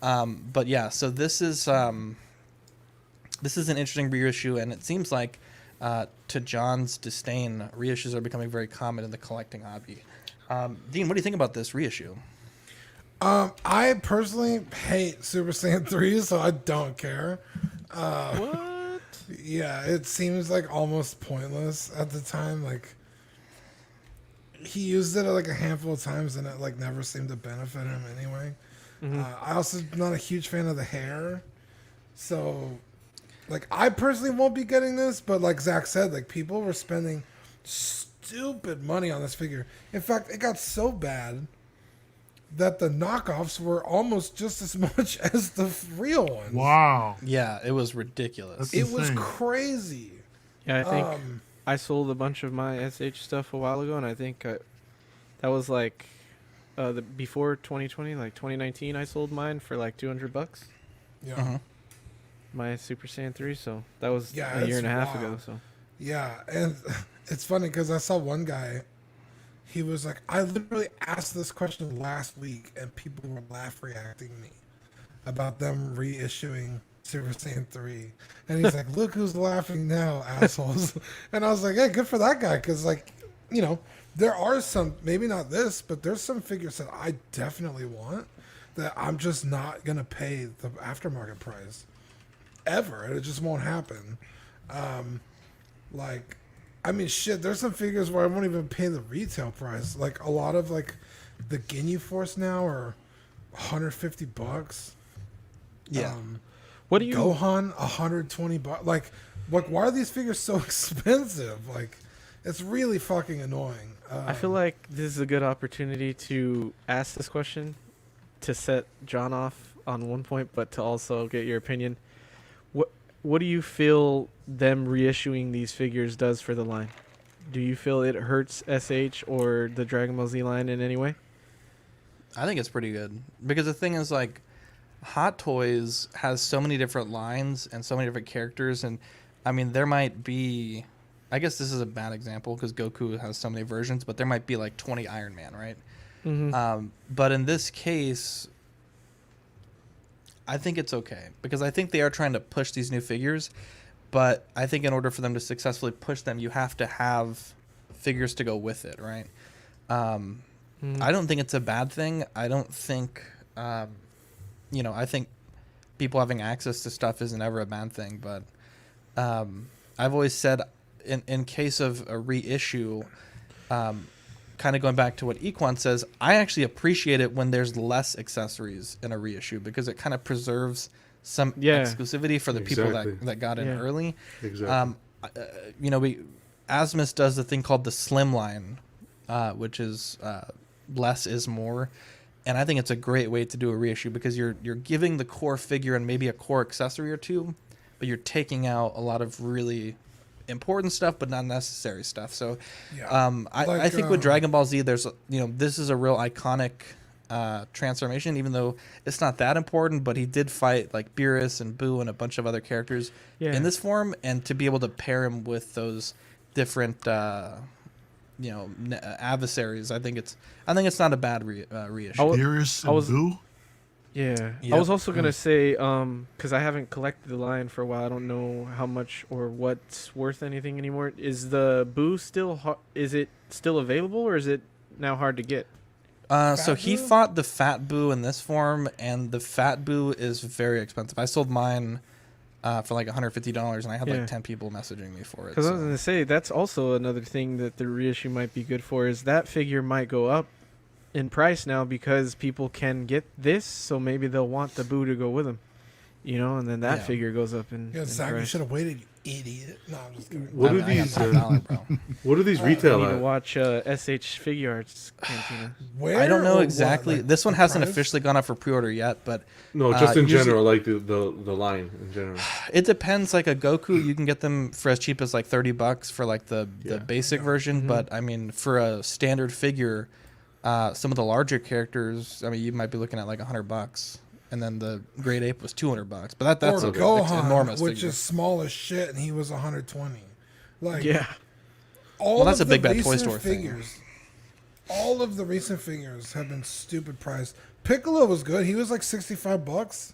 But yeah, so this is an interesting reissue, and it seems like, to John's disdain, reissues are becoming very common in the collecting hobby. Dean, what do you think about this reissue? I personally hate Super Saiyan 3, so I don't care. What? Yeah, it seems like almost pointless at the time. Like, he used it like a handful of times, and it like never seemed to benefit him anyway. I also not a huge fan of the hair, so like I personally won't be getting this. But like Zach said, like people were spending stupid money on this figure. In fact, it got so bad that the knockoffs were almost just as much as the real ones. Wow. Yeah, it was ridiculous. It was crazy. Yeah, I think I sold a bunch of my SH stuff a while ago, and I think that was like before 2020, like 2019. I sold mine for like $200. Yeah. My Super Saiyan 3. So that was a it's year and a half wild. ago. So Yeah, and it's funny because I saw one guy. He was like, I literally asked this question last week, and people were reacting me about them reissuing Super Saiyan 3. And he's like, look who's laughing now, assholes. And I was like, hey, good for that guy. Because, like, you know, there are some, maybe not this, but there's some figures that I definitely want that I'm just not going to pay the aftermarket price. Ever. It just won't happen. Like, I mean, shit, there's some figures where I won't even pay the retail price. Like, a lot of, like, the Ginyu Force now are $150. Yeah. What do you... Gohan, $120. Like, why are these figures so expensive? Like, it's really fucking annoying. I feel like this is a good opportunity to ask this question to set John off on one point, but to also get your opinion. What do you feel them reissuing these figures does for the line? Do you feel it hurts SH or the Dragon Ball Z line in any way? I think it's pretty good because the thing is, like, Hot Toys has so many different lines and so many different characters, and I mean there might be, I guess this is a bad example because Goku has so many versions, but there might be like 20 Iron Man, right? But in this case, I think it's okay because I think they are trying to push these new figures, but I think in order for them to successfully push them, you have to have figures to go with it, right? I don't think it's a bad thing. I don't think, you know, I think people having access to stuff isn't ever a bad thing, but I've always said in case of a reissue, kind of going back to what Equan says, I actually appreciate it when there's less accessories in a reissue because it kind of preserves some exclusivity for the people that got in early. Exactly. You know, Asmus does the thing called the slim line, which is less is more. And I think it's a great way to do a reissue because you're giving the core figure and maybe a core accessory or two, but you're taking out a lot of really important stuff but not necessary stuff. So I think with Dragon Ball Z there's, you know, this is a real iconic transformation, even though it's not that important, but he did fight like Beerus and Boo and a bunch of other characters in this form, and to be able to pair him with those different you know, adversaries, I think it's not a bad reissue. Beerus and Boo? Yeah. I was also going to say, because I haven't collected the line for a while, I don't know how much or what's worth anything anymore. Is the Boo still, is it still available, or is it now hard to get? So he fought the Fat Boo in this form, and the Fat Boo is very expensive. I sold mine for like $150, and I had like 10 people messaging me for it. Because I was going to say, that's also another thing that the reissue might be good for, is that figure might go up in price now because people can get this, so maybe they'll want the Boo to go with them, you know, and then that figure goes up in Zach, price. you should have waited idiot. No, I'm just kidding. What I are got these? $5, bro. What are these I retail need to at? watch SH Figure Arts Cantina. Where I don't know or what? exactly. Like, This one the hasn't price? officially gone up for pre-order yet, but No, just in usually- general, like the line in general. It depends. Like a Goku, you can get them for as cheap as like $30 for like the basic version. Mm-hmm. But I mean, for a standard figure, some of the larger characters, I mean, you might be looking at like $100, and then the Great Ape was $200. But that's or a Gohan, enormous which figure. is small as shit, and he was 120. Like, Yeah. all Well, that's of a Big the Bad Toy recent Store thing. figures. All of the recent figures have been stupid priced. Piccolo was good. He was like $65,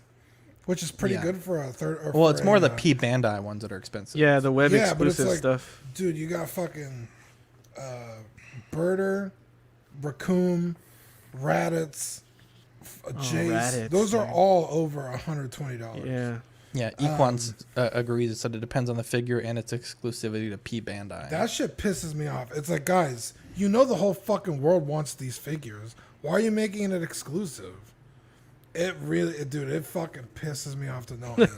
which is pretty Yeah. good for a third. Or Well, for it's more a, the P Bandai ones that are expensive. Yeah, the web Yeah, but it's exclusive like, stuff. dude, you got fucking Birder, Raccoon, Raditz, Jace. Raditz, Those are yeah. all over $120. Yeah. Yeah, Equans agrees. It said it depends on the figure and its exclusivity to P Bandai. That shit pisses me off. It's like, guys, you know the whole fucking world wants these figures. Why are you making it exclusive? It really, dude, it fucking pisses me off to no end.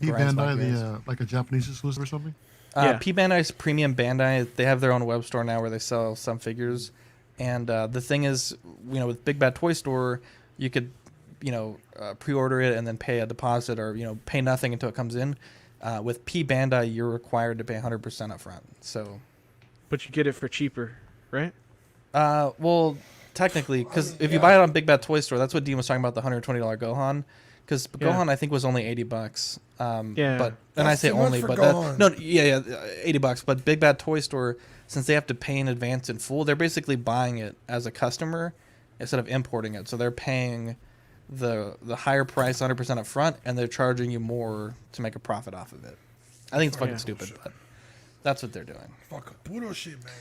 P Grinds my Bandai, gears. like a Japanese exclusive or something. Yeah. P Bandai's Premium Bandai. They have their own web store now where they sell some figures. And the thing is, with Big Bad Toy Store, you could, pre-order it and then pay a deposit or, pay nothing until it comes in. With P Bandai, you're required to pay 100% up front. So, But you get it for cheaper, right? well, technically, because if you buy it on Big Bad Toy Store, that's what Dean was talking about, the $120 Gohan. Because Gohan, I think, was only $80. Yeah. But and I That's say too much only, for but Gohan. $80. But Big Bad Toy Store, since they have to pay in advance in full, they're basically buying it as a customer instead of importing it. So they're paying the higher price 100% up front, and they're charging you more to make a profit off of it. I think it's fucking stupid, but that's what they're doing. Fucking puro shit, man.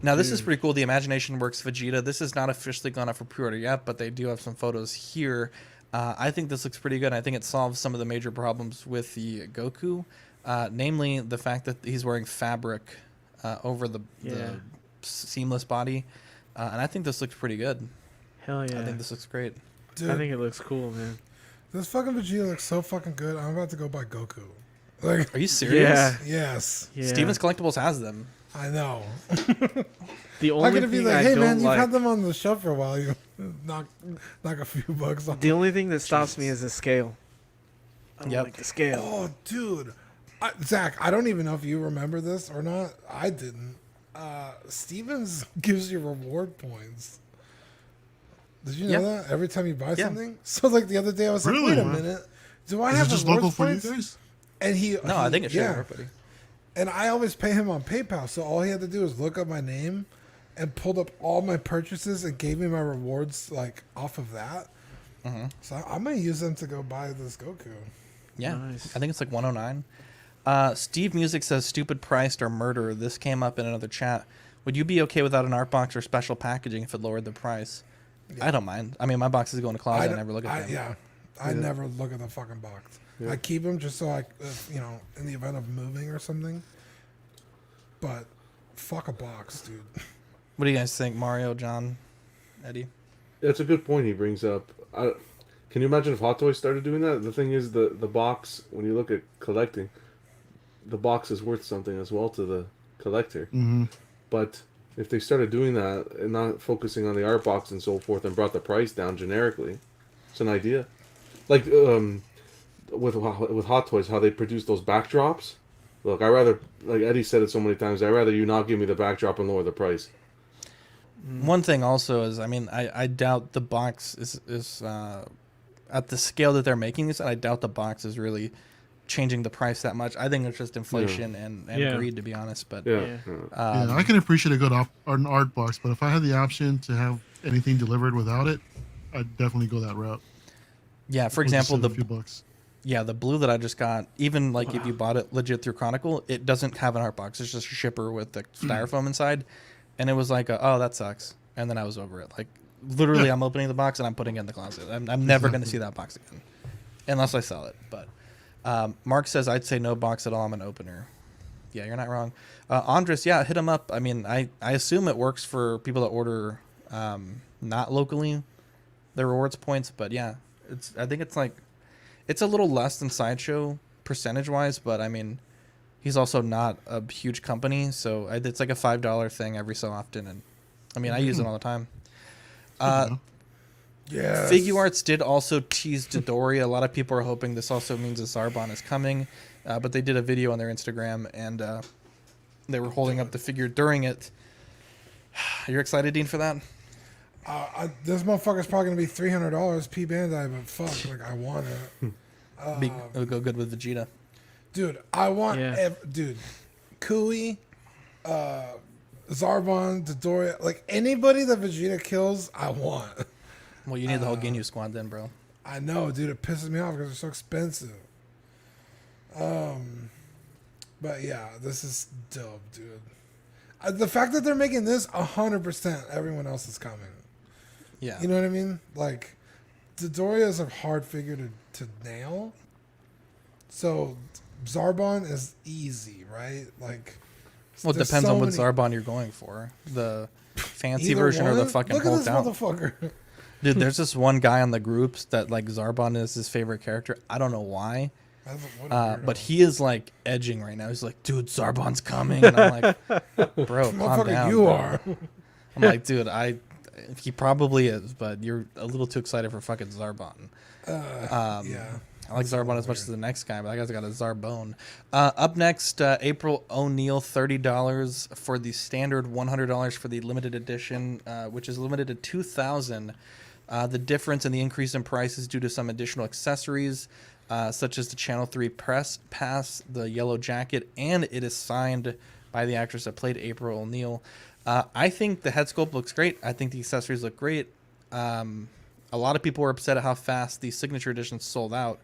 Now, this is pretty cool. The Imagination Works Vegeta. This is not officially gone up for pre-order yet, but they do have some photos here. I think this looks pretty good. I think it solves some of the major problems with the Goku, namely the fact that he's wearing fabric over the seamless body. And I think this looks pretty good. Hell yeah. I think this looks great. Dude, I think it looks cool, man. this fucking Vegeta looks so fucking good. I'm about to go buy Goku. Like, Are you serious? Yeah. yes, Yeah. Steven's Collectibles has them. I know. The I'm only gonna be thing like, I hey don't man, you've like, had them on the shelf for a while. You knock a few bucks off. the only thing that stops me is the scale. I don't like the scale. Oh, dude. Zach, I don't even know if you remember this or not. I didn't. Stevens gives you reward points. Did you know that? Every time you buy something? So, like, the other day I was like, Really? wait a minute. Do I Is have it just rewards local for you points? guys? And No, I think it should everybody. And I always pay him on PayPal. So all he had to do was look up my name and pulled up all my purchases and gave me my rewards, like, off of that. Mm-hmm. So I'm going to use them to go buy this Goku. Yeah, Nice. I think it's like 109. Steve Music says stupid priced or murder. This came up in another chat. Would you be okay without an art box or special packaging if it lowered the price? Yeah. I don't mind. I mean, my boxes go in the closet. I never look at them. Yeah, I never look at the fucking box. I keep them just so I, in the event of moving or something. But fuck a box, dude. What do you guys think, Mario, John, Eddie? That's a good point he brings up. Can you imagine if Hot Toys started doing that? The thing is, the box, when you look at collecting, the box is worth something as well to the collector. Mm-hmm. But if they started doing that and not focusing on the art box and so forth and brought the price down generically, it's an idea. Like with Hot Toys, how they produce those backdrops. Look, I rather, like Eddie said it so many times, I'd rather you not give me the backdrop and lower the price. One thing also is, I mean, I doubt the box is at the scale that they're making this, and I doubt the box is really changing the price that much. I think it's just inflation and greed, to be honest. But I can appreciate a good an art box, but if I had the option to have anything delivered without it, I'd definitely go that route. Yeah, for example, a few bucks. Yeah, the blue that I just got, even like if you bought it legit through Chronicle, it doesn't have an art box. It's just a shipper with the styrofoam inside. And it was like, oh, that sucks. And then I was over it. Like, literally, I'm opening the box and I'm putting it in the closet. I'm never going to see that box again. Unless I sell it. But Mark says, I'd say no box at all. I'm an opener. Yeah, you're not wrong. Andres, yeah, hit him up. I mean, I assume it works for people that order not locally, the rewards points. But yeah, I think it's like, it's a little less than Sideshow percentage-wise. But I mean, he's also not a huge company, so it's like a $5 thing every so often, and I mean I use it all the time. Yeah. Figuarts did also tease Dodoria. A lot of people are hoping this also means a Zarbon is coming, but they did a video on their Instagram and they were holding up the figure during it. You're excited, Dean, for that? This motherfucker's probably gonna be $300 P Bandai, but fuck, like I want it. It'll go good with Vegeta. Dude, I want dude, Kui, Zarbon, Dodoria, like anybody that Vegeta kills, I want. Well, you need the whole Ginyu squad then, bro. I know, dude. It pisses me off because they're so expensive. But yeah, this is dope, dude. The fact that they're making this 100%, everyone else is coming. Yeah, you know what I mean. Like, Dodoria is a hard figure to nail. So Zarbon is easy, right? Like, well, it depends on what Zarbon you're going for. The fancy version or the fucking hulked out. Look at this motherfucker. Dude, there's this one guy on the groups that like Zarbon is his favorite character. I don't know why, but he is like edging right now. He's like, dude, Zarbon's coming, and I'm like, bro, calm down. You are. I'm like, dude, he probably is, but you're a little too excited for fucking Zarbon. Yeah. I like Zarbon as much as the next guy, but that guy's got a Zarbone. Up next, April O'Neil, $30 for the standard, $100 for the limited edition, which is limited to 2,000. The difference in the increase in price is due to some additional accessories, such as the Channel 3 press pass, the yellow jacket, and it is signed by the actress that played April O'Neil. I think the head sculpt looks great. I think the accessories look great. A lot of people were upset at how fast the signature editions sold out.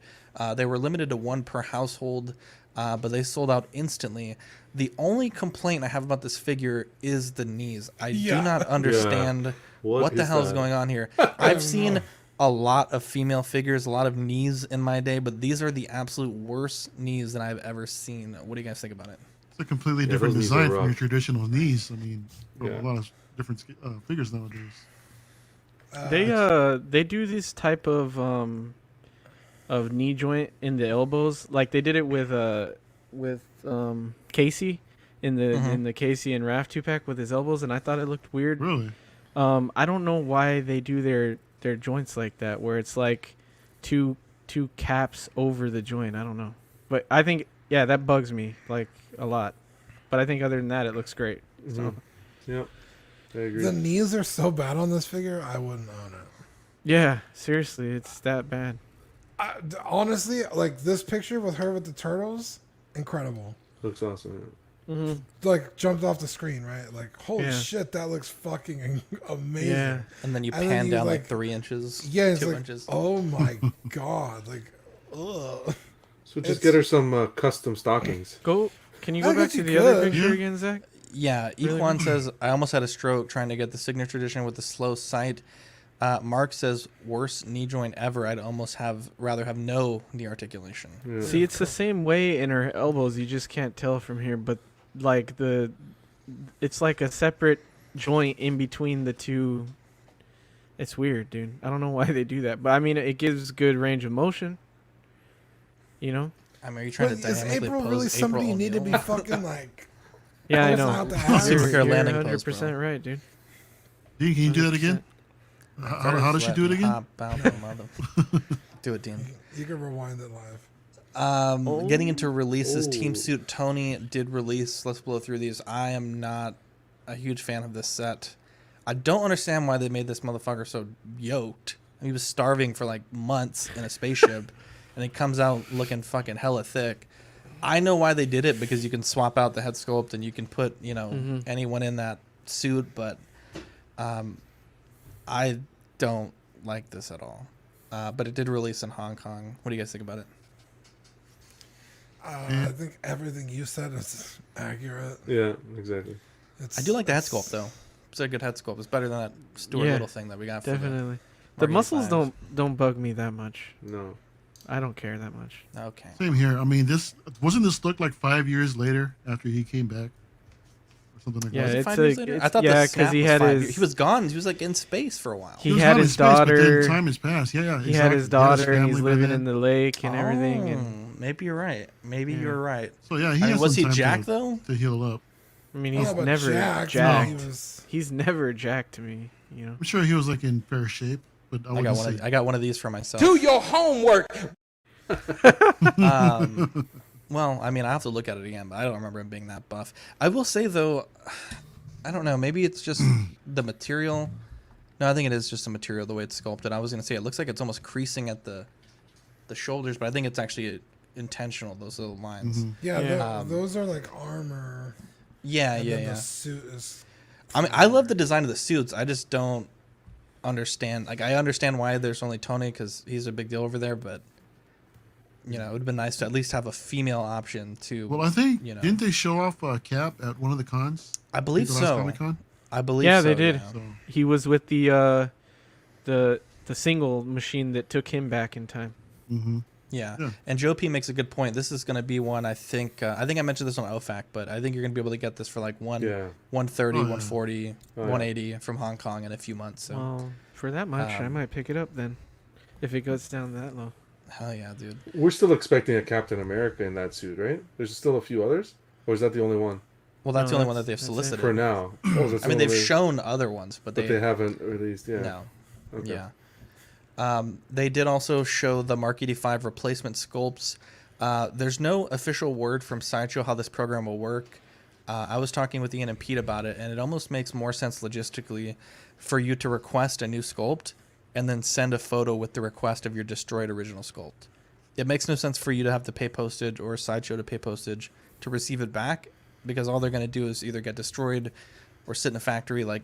They were limited to one per household, but they sold out instantly. The only complaint I have about this figure is the knees. I do not understand what the hell is going on here. I've seen a lot of female figures, a lot of knees in my day, but these are the absolute worst knees that I've ever seen. What do you guys think about it? It's a completely different design from your traditional knees. I mean, a lot of different figures nowadays. They do this type of knee joint in the elbows, like they did it with Casey in the Casey and Raph 2-pack with his elbows, and I thought it looked weird. Really? I don't know why they do their joints like that, where it's like two caps over the joint. I don't know, but I think that bugs me like a lot. But I think other than that, it looks great. So. Yep, I agree. The knees are so bad on this figure, I wouldn't own it. Yeah, seriously, it's that bad. Honestly, like this picture with her with the turtles, incredible. Looks awesome. Mm-hmm. Like jumped off the screen, right? Like holy shit, that looks fucking amazing. Yeah. And then you pan down like 3 inches. Yeah, it's 2 like, inches. oh my god, like, ugh. So just get her some custom stockings. Can you go back to the other picture again, Zach? Yeah, Equan says, I almost had a stroke trying to get the signature edition with the slow sight. Mark says, worst knee joint ever. I'd almost rather have no knee articulation. Yeah. See, it's the same way in her elbows. You just can't tell from here, but like it's like a separate joint in between the two. It's weird, dude. I don't know why they do that, but I mean, it gives good range of motion. You know? I mean, are you trying to is dynamically April pose really April somebody you need to O'Neil? be fucking like? Yeah, I know. Superhero landing pose, 100% right, dude. Dean, can you do that again? How does she do it again? Do it, Dean. You can rewind it live. Getting into releases, Team Suit Tony did release. Let's blow through these. I am not a huge fan of this set. I don't understand why they made this motherfucker so yoked. He was starving for like months in a spaceship, and he comes out looking fucking hella thick. I know why they did it, because you can swap out the head sculpt and you can put, anyone in that suit, but I don't like this at all. But it did release in Hong Kong. What do you guys think about it? I think everything you said is accurate. Yeah, exactly. I do like the head sculpt, though. It's a good head sculpt. It's better than that Stuart Little thing that we got. Definitely. The muscles don't bug me that much. No. I don't care that much. Okay. Same here. I mean, this look like 5 years later after he came back, or something like that. Was it 5 years later? I thought because he had he was gone. He was like in space for a while. He had his daughter. Time has passed. Yeah, he had his daughter, and he's living in the lake and everything. And Maybe you're right. Maybe you're right. So yeah, he has was some he time jacked to, though? to heal up. I mean, he's but never jacked. jacked. No, he was- He's never jacked to me. You know. I'm sure he was like in fair shape, but I wouldn't say. I got one of these for myself. Do your homework. Well, I mean, I have to look at it again, but I don't remember him being that buff. I will say though, I don't know. Maybe it's just the material. No, I think it is just the material, the way it's sculpted. I was gonna say it looks like it's almost creasing at the shoulders, but I think it's actually intentional. Those little lines. Yeah, those are like armor. Yeah. The suit is. I mean, I love the design of the suits. I just don't understand. Like, I understand why there's only Tony because he's a big deal over there, but you know, it would have been nice to at least have a female option too. Well, I think didn't they show off Cap at one of the cons? I believe the last so. Comic-Con? I believe yeah, so. they did. Yeah. So- He was with the single machine that took him back in time. Mm-hmm. Yeah. And Joe P makes a good point. This is going to be one I think I mentioned this on OFAC, but I think you're going to be able to get this for like 130, 140, 180 from Hong Kong in a few months. So. Well, for that much, I might pick it up then, if it goes down that low. Hell yeah, dude. We're still expecting a Captain America in that suit, right? There's still a few others, or is that the only one? Well, that's the only one that they've solicited for now. I mean, they've shown other ones, but they haven't released. Yeah. No. Okay. Yeah. They did also show the Mark 85 replacement sculpts. There's no official word from Sideshow how this program will work. I was talking with Ian and Pete about it, and it almost makes more sense logistically for you to request a new sculpt and then send a photo with the request of your destroyed original sculpt. It makes no sense for you to have to pay postage or Sideshow to pay postage to receive it back, because all they're going to do is either get destroyed or sit in a factory. Like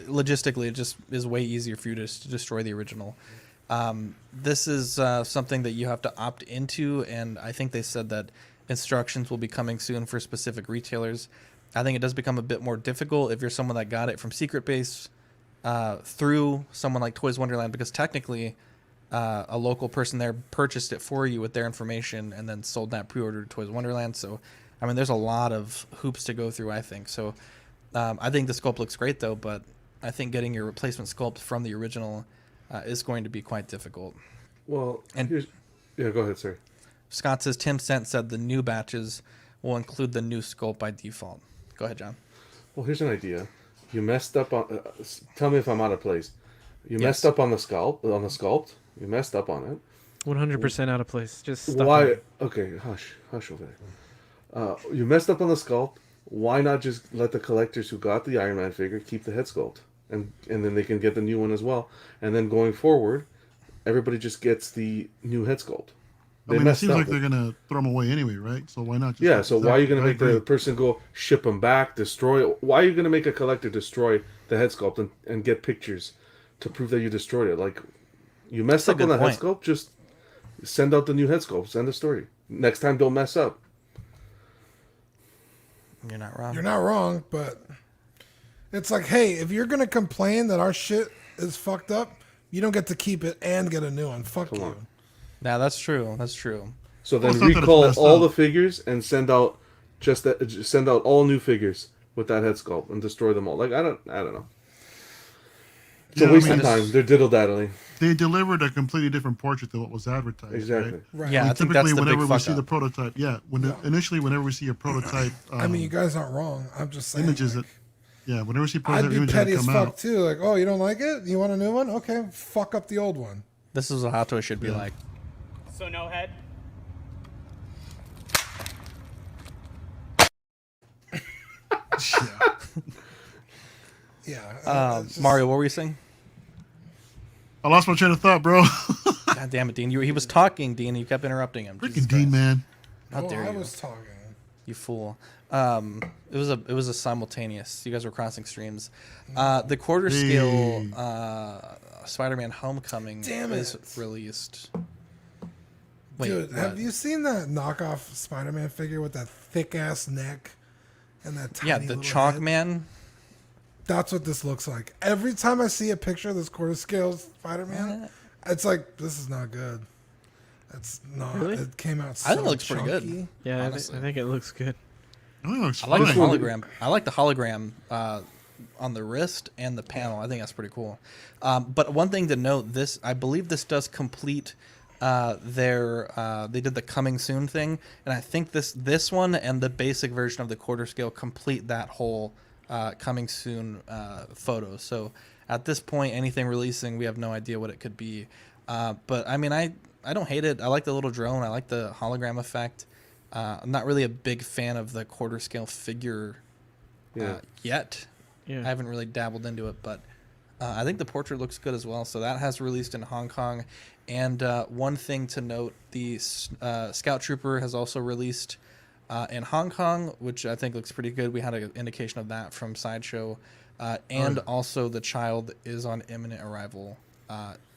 logistically, it just is way easier for you to destroy the original. This is something that you have to opt into, and I think they said that instructions will be coming soon for specific retailers. I think it does become a bit more difficult if you're someone that got it from Secret Base through someone like Toys Wonderland, because technically a local person there purchased it for you with their information and then sold that pre-order to Toys Wonderland. So, I mean, there's a lot of hoops to go through, I think. So, I think the sculpt looks great, though, but I think getting your replacement sculpt from the original is going to be quite difficult. Well, and yeah, go ahead, sir. Scott says Tim Sent said the new batches will include the new sculpt by default. Go ahead, John. Well, here's an idea. You messed up on. Tell me if I'm out of place. You messed up on the sculpt. You messed up on it. 100% out of place. Just stop why? it. Okay, hush over there. You messed up on the sculpt. Why not just let the collectors who got the Iron Man figure keep the head sculpt, and then they can get the new one as well. And then going forward, everybody just gets the new head sculpt. I mean, it seems like they're gonna throw them away anyway, right? So why not? Just so why are you gonna make the person go ship them back, destroy it? Why are you gonna make a collector destroy the head sculpt and get pictures to prove that you destroyed it? Like, you messed up on the head sculpt, just send out the new head sculpt. End of story. Next time, don't mess up. You're not wrong. You're not wrong, but it's like, hey, if you're gonna complain that our shit is fucked up, you don't get to keep it and get a new one. Fuck you. Yeah, that's true. That's true. So then recall all the figures and send out send out all new figures with that head sculpt and destroy them all. Like I don't know. It's a waste of time. They're diddle daddling. They delivered a completely different portrait than what was advertised. Exactly. Right? Yeah, I think typically, that's the whenever big we fuck see up. the prototype, initially, whenever we see a prototype, I mean, you guys aren't wrong. I'm just saying. Images that, whenever we see prototype I'd be images petty that as come fuck out, too. Like, oh, you don't like it? You want a new one? Okay, fuck up the old one. This is what Hot Toys should be like. So no head? Mario, what were you saying? I lost my train of thought, bro. God damn it, Dean. He was talking, Dean. You kept interrupting him. Freaking Dean, man. How dare you? I was talking. You fool. It was a simultaneous. You guys were crossing streams. The quarter scale Spider-Man Homecoming is released. Wait, Dude, what? have you seen that knockoff Spider-Man figure with that thick ass neck and that tiny the little Chalk head? Man. That's what this looks like. Every time I see a picture of this quarter scale Spider-Man, it's like, this is not good. It's not. Really? It came out so I think it looks pretty chunky. good. Yeah, I think it looks good. I like I like the hologram. I like the hologram on the wrist and the panel. I think that's pretty cool. But one thing to note, I believe this does complete they did the coming soon thing, and I think this one and the basic version of the quarter scale complete that whole coming soon photo. So at this point, anything releasing, we have no idea what it could be. But I mean, I don't hate it. I like the little drone. I like the hologram effect. I'm not really a big fan of the quarter scale figure yet. Yeah. I haven't really dabbled into it, but I think the portrait looks good as well. So that has released in Hong Kong. And one thing to note, the Scout Trooper has also released in Hong Kong, which I think looks pretty good. We had an indication of that from Sideshow. And also the child is on imminent arrival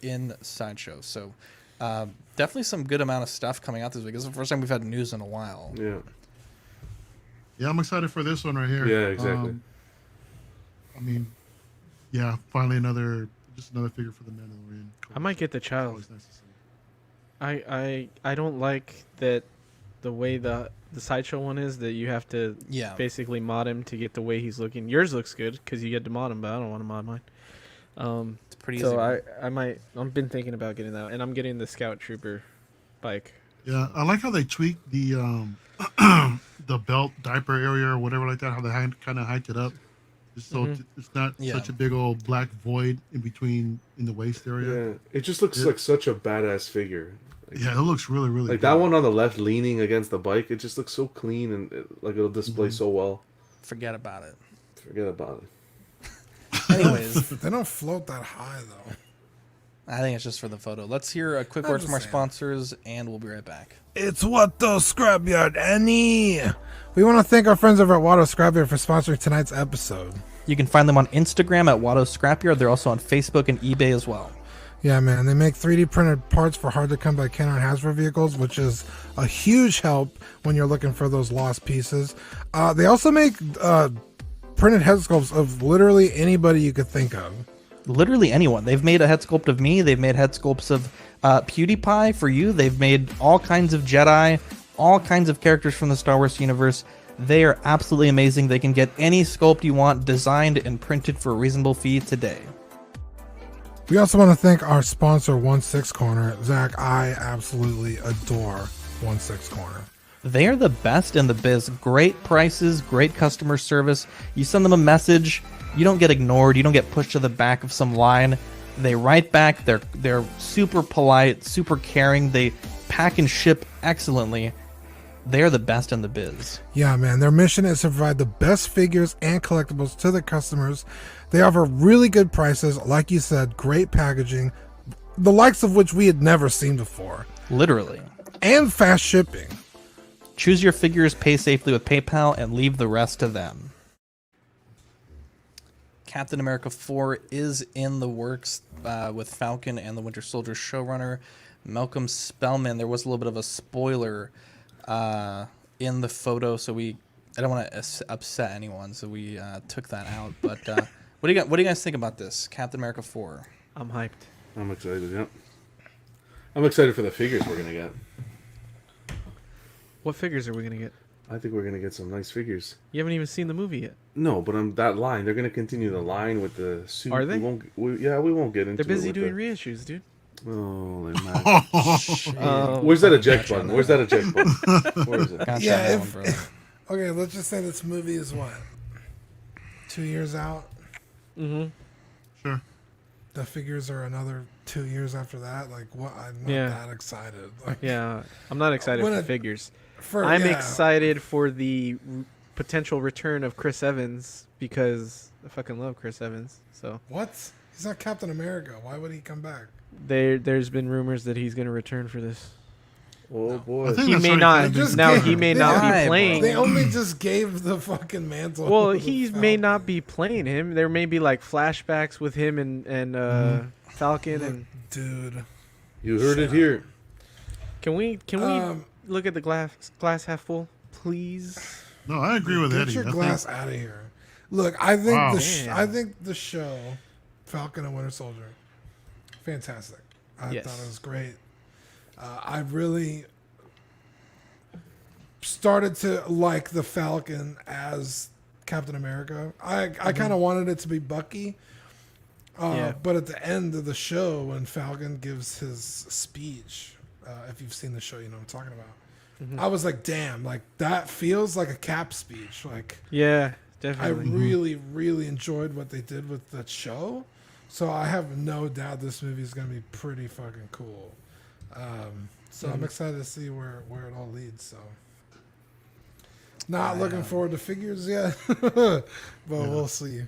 in Sideshow. So definitely some good amount of stuff coming out this week. It's the first time we've had news in a while. Yeah. Yeah, I'm excited for this one right here. Yeah, exactly. I mean, yeah, finally another figure for the Mandalorian. I might get the child. Always nice to see. I don't like that the way the Sideshow one is, that you have to basically mod him to get the way he's looking. Yours looks good because you get to mod him, but I don't want to mod mine. It's pretty so easy. I've been thinking about getting that, and I'm getting the Scout Trooper bike. Yeah, I like how they tweaked the the belt diaper area or whatever like that. How they kind of hiked it up, just so it's not such a big old black void in between in the waist area. Yeah, it just looks like such a badass figure. Like, yeah, it looks really, really like good. that one on the left leaning against the bike. It just looks so clean and it'll display so well. Forget about it. Forget about it. Anyways, they don't float that high though. I think it's just for the photo. Let's hear a quick word from our sponsors, and we'll be right back. It's Watto Scrapyard, Annie. We want to thank our friends over at Watto Scrapyard for sponsoring tonight's episode. You can find them on Instagram at Watto Scrapyard. They're also on Facebook and eBay as well. Yeah, man. They make 3D printed parts for hard-to-come-by Kenner and Hasbro vehicles, which is a huge help when you're looking for those lost pieces. They also make printed head sculpts of literally anybody you could think of. Literally anyone. They've made a head sculpt of me. They've made head sculpts of PewDiePie for you. They've made all kinds of Jedi, all kinds of characters from the Star Wars universe. They are absolutely amazing. They can get any sculpt you want designed and printed for a reasonable fee today. We also want to thank our sponsor, 16 Corner. Zach, I absolutely adore 16 Corner. They are the best in the biz. Great prices, great customer service. You send them a message, you don't get ignored, you don't get pushed to the back of some line. They write back, they're super polite, super caring, they pack and ship excellently. They're the best in the biz. Yeah, man. Their mission is to provide the best figures and collectibles to their customers. They offer really good prices, like you said, great packaging, the likes of which we had never seen before. Literally. And fast shipping. Choose your figures, pay safely with PayPal, and leave the rest to them. Captain America 4 is in the works with Falcon and the Winter Soldier showrunner, Malcolm Spellman. There was a little bit of a spoiler in the photo, so I don't want to upset anyone, so we took that out. But what do you guys think about this, Captain America 4? I'm hyped. I'm excited. Yep. I'm excited for the figures we're gonna get. What figures are we gonna get? I think we're gonna get some nice figures. You haven't even seen the movie yet. No, but that line. They're gonna continue the line with the suit. Are they? We won't get into. They're busy it doing reissues, dude. Oh, where's that eject button? Where's that eject button? Where is it? Yeah. Okay, let's just say this movie is what, 2 years out. Mm-hmm. Sure. The figures are another 2 years after that. Like, what? I'm not that excited. Like, yeah, I'm not excited for figures. I'm yeah. excited for the potential return of Chris Evans because I fucking love Chris Evans. So what? He's not Captain America. Why would he come back? There's been rumors that he's going to return for this. Oh boy! He may not. Now he may not be playing. They only just gave the fucking mantle. Well, he may not be playing him. There may be like flashbacks with him and Falcon and. Dude, you heard it here. Can we look at the glass half full, please? No, I agree with Get Eddie. Get your glass out of here. Look, I think I think the show, Falcon and Winter Soldier, fantastic. I thought it was great. I really started to like the Falcon as Captain America. I kind of wanted it to be Bucky. But at the end of the show, when Falcon gives his speech If you've seen the show, you know what I'm talking about. I was like, damn, like that feels like a Cap speech. Like, yeah, I definitely. really enjoyed what they did with that show. So I have no doubt this movie is going to be pretty fucking cool. So I'm excited to see where it all leads. So not looking forward to figures yet, but we'll see.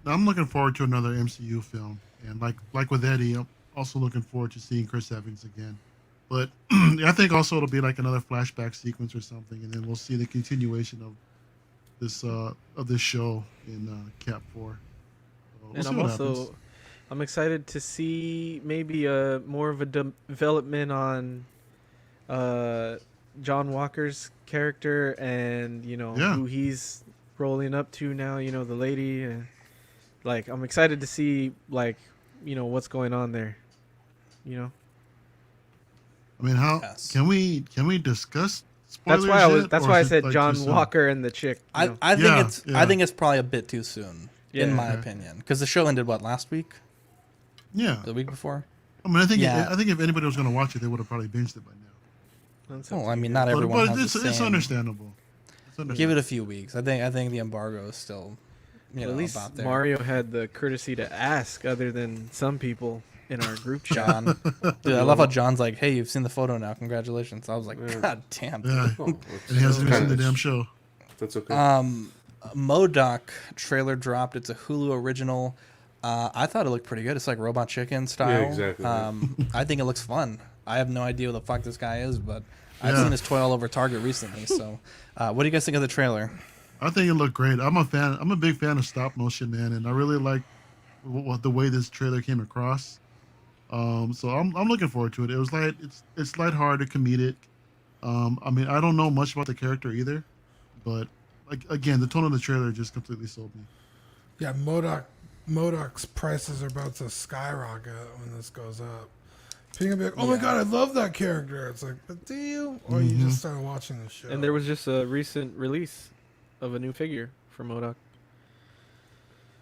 I'm looking forward to another MCU film, and like with Eddie, I'm also looking forward to seeing Chris Evans again. But I think also it'll be like another flashback sequence or something, and then we'll see the continuation of this show in Cap 4. And I'm excited to see maybe more of a development on John Walker's character, and who he's rolling up to now. The lady. Like, I'm excited to see what's going on there. I mean, how can we discuss spoilers? That's why I said John Walker and the chick. I think it's probably a bit too soon, in my opinion, because the show ended last week. Yeah, the week before. I mean, I think if anybody was going to watch it, they would have probably binged it by now. Well, I mean, not everyone has the same. It's understandable. Give it a few weeks. I think the embargo is still, at least about there. Mario had the courtesy to ask, other than some people in our group chat. John, dude, I love how John's like, "Hey, you've seen the photo now. Congratulations." I was like, "God damn." Yeah. And he hasn't even seen the damn show. That's okay. MODOK trailer dropped. It's a Hulu original. I thought it looked pretty good. It's like Robot Chicken style. Yeah, exactly. I think it looks fun. I have no idea who the fuck this guy is, but I've seen his toy all over Target recently. So, what do you guys think of the trailer? I think it looked great. I'm a fan. I'm a big fan of stop motion, man, and I really like the way this trailer came across. So I'm looking forward to it. It was it's lighthearted, comedic. I mean, I don't know much about the character either, but again, the tone of the trailer just completely sold me. Yeah, MODOK's prices are about to skyrocket when this goes up. People gonna be like, "Oh my god, I love that character." It's like, but do you? Or you just started watching the show? And there was just a recent release of a new figure for MODOK.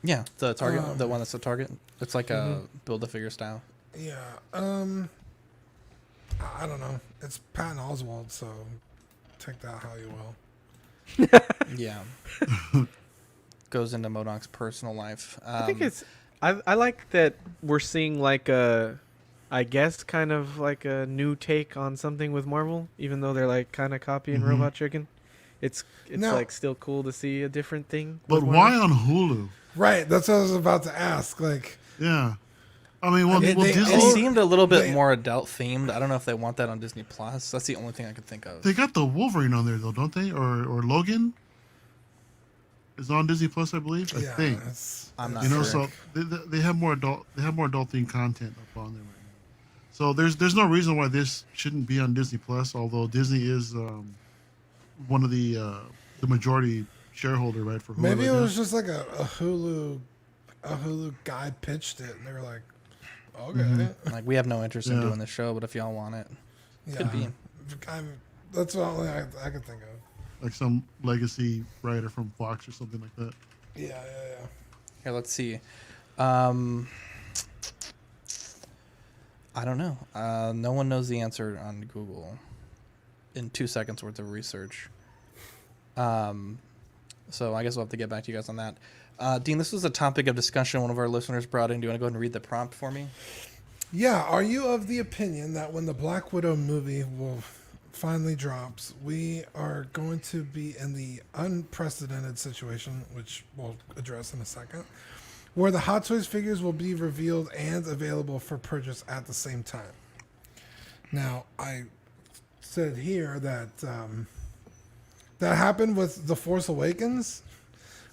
Yeah, the Target, the one that's the Target. It's like a build-a-figure style. Yeah, I don't know. It's Patton Oswalt, so take that how you will. Yeah. Goes into MODOK's personal life. I think it's. I like that we're seeing I guess kind of like a new take on something with Marvel, even though they're kind of copying Robot Chicken. It's still cool to see a different thing. But why on Hulu? Right, that's what I was about to ask. Yeah, I mean, Disney Disney seemed a little bit more adult themed. I don't know if they want that on Disney Plus. That's the only thing I could think of. They got the Wolverine on there though, don't they? Or Logan is on Disney Plus, I believe. I think. I'm not sure. So they have more adult themed content up on there right now. So there's no reason why this shouldn't be on Disney Plus. Although Disney is one of the majority shareholder, right? For Hulu. Maybe it was just like a Hulu guy pitched it, and they were like, "Okay." Like, we have no interest in doing this show, but if y'all want it, could be. That's what I could think of. Like some legacy writer from Fox or something like that. Yeah. Here, let's see. I don't know. No one knows the answer on Google in 2 seconds worth of research. So I guess we'll have to get back to you guys on that. Dean, this was a topic of discussion one of our listeners brought in. Do you want to go ahead and read the prompt for me? Yeah. Are you of the opinion that when the Black Widow movie finally drops, we are going to be in the unprecedented situation, which we'll address in a second, where the Hot Toys figures will be revealed and available for purchase at the same time? Now, I said here that that happened with The Force Awakens,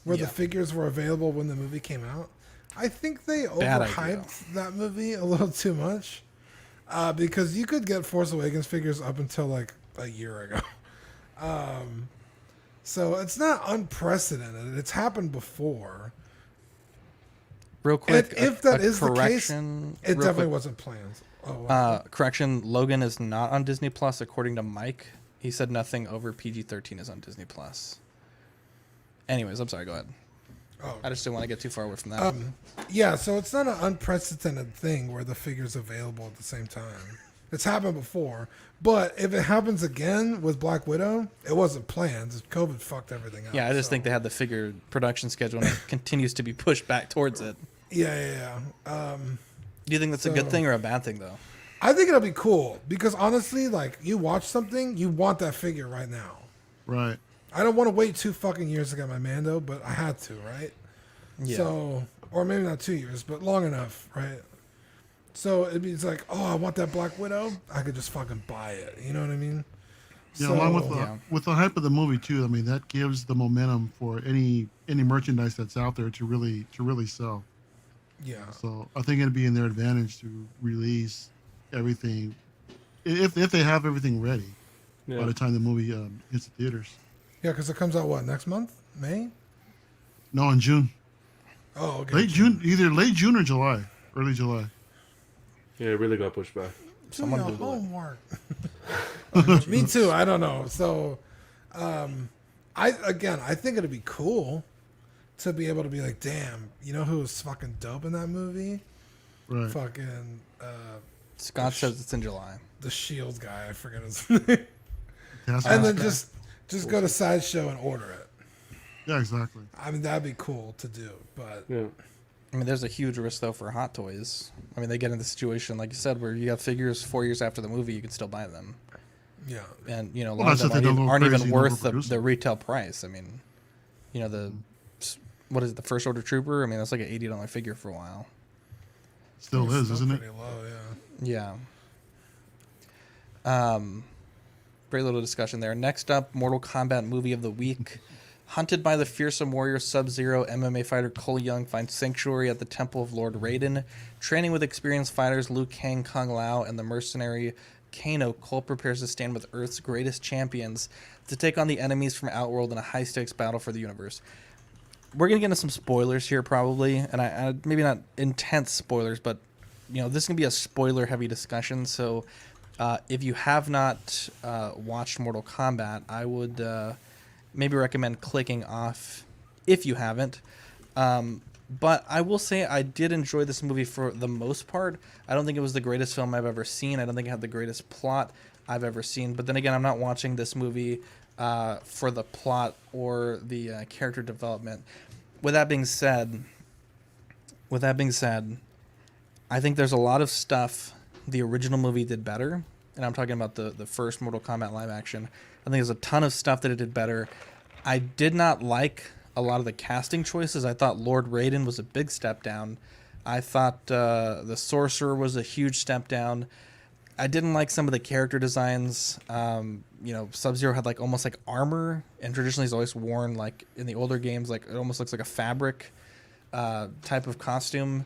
where the figures were available when the movie came out. I think they overhyped that movie a little too much, because you could get Force Awakens figures up until a year ago. So it's not unprecedented. It's happened before. Real quick, if that is the case, it definitely wasn't planned. Correction, Logan is not on Disney Plus, according to Mike. He said nothing over PG-13 is on Disney Plus. Anyways, I'm sorry, go ahead. I just didn't want to get too far away from that. Yeah, so it's not an unprecedented thing where the figure's available at the same time. It's happened before. But if it happens again with Black Widow, it wasn't planned. COVID fucked everything up. Yeah, I just think they had the figure production schedule and it continues to be pushed back towards it. Yeah. Do you think that's a good thing or a bad thing, though? I think it'll be cool because honestly, like, you watch something, you want that figure right now. Right. I don't want to wait 2 fucking years to get my Mando, but I had to, right? Yeah. So, or maybe not 2 years, but long enough, right? So it's like, oh, I want that Black Widow. I could just fucking buy it. You know what I mean? Yeah, so, along with the hype of the movie too. I mean, that gives the momentum for any merchandise that's out there to really sell. Yeah. So I think it'd be in their advantage to release everything if they have everything ready by the time the movie hits the theaters. Yeah, because it comes out what, next month, May? No, in June. Oh, okay. Late June, either late June or July, early July. Yeah, it really got pushed back. Someone do homework. Me too. I don't know. So, I think it'd be cool to be able to be like, damn, you know who was fucking dope in that movie? Right. Fucking. Scott says it's in July. The Shield guy, I forget his name. And then just go to Sideshow and order it. Yeah, exactly. I mean, that'd be cool to do, but I mean, there's a huge risk though for Hot Toys. I mean, they get in the situation, like you said, where you have figures 4 years after the movie, you can still buy them. Yeah, and a lot of them aren't even worth the retail price. I mean, what is it, the First Order Trooper? I mean, that's like an $80 figure for a while. Still is, isn't it? Pretty low, yeah. Great little discussion there. Next up, Mortal Kombat movie of the week. Hunted by the fearsome warrior Sub-Zero, MMA fighter Cole Young finds sanctuary at the Temple of Lord Raiden. Training with experienced fighters Liu Kang, Kung Lao, and the mercenary Kano, Cole prepares to stand with Earth's greatest champions to take on the enemies from Outworld in a high-stakes battle for the universe. We're going to get into some spoilers here probably, and I maybe not intense spoilers, but this is going to be a spoiler-heavy discussion, so if you have not watched Mortal Kombat, I would maybe recommend clicking off if you haven't. But I will say I did enjoy this movie for the most part. I don't think it was the greatest film I've ever seen. I don't think it had the greatest plot I've ever seen. But then again, I'm not watching this movie for the plot or the character development. With that being said, I think there's a lot of stuff the original movie did better. And I'm talking about the first Mortal Kombat live action. I think there's a ton of stuff that it did better. I did not like a lot of the casting choices. I thought Lord Raiden was a big step down. I thought the Sorcerer was a huge step down. I didn't like some of the character designs. Sub-Zero had almost like armor, and traditionally he's always worn like in the older games, like it almost looks like a fabric type of costume.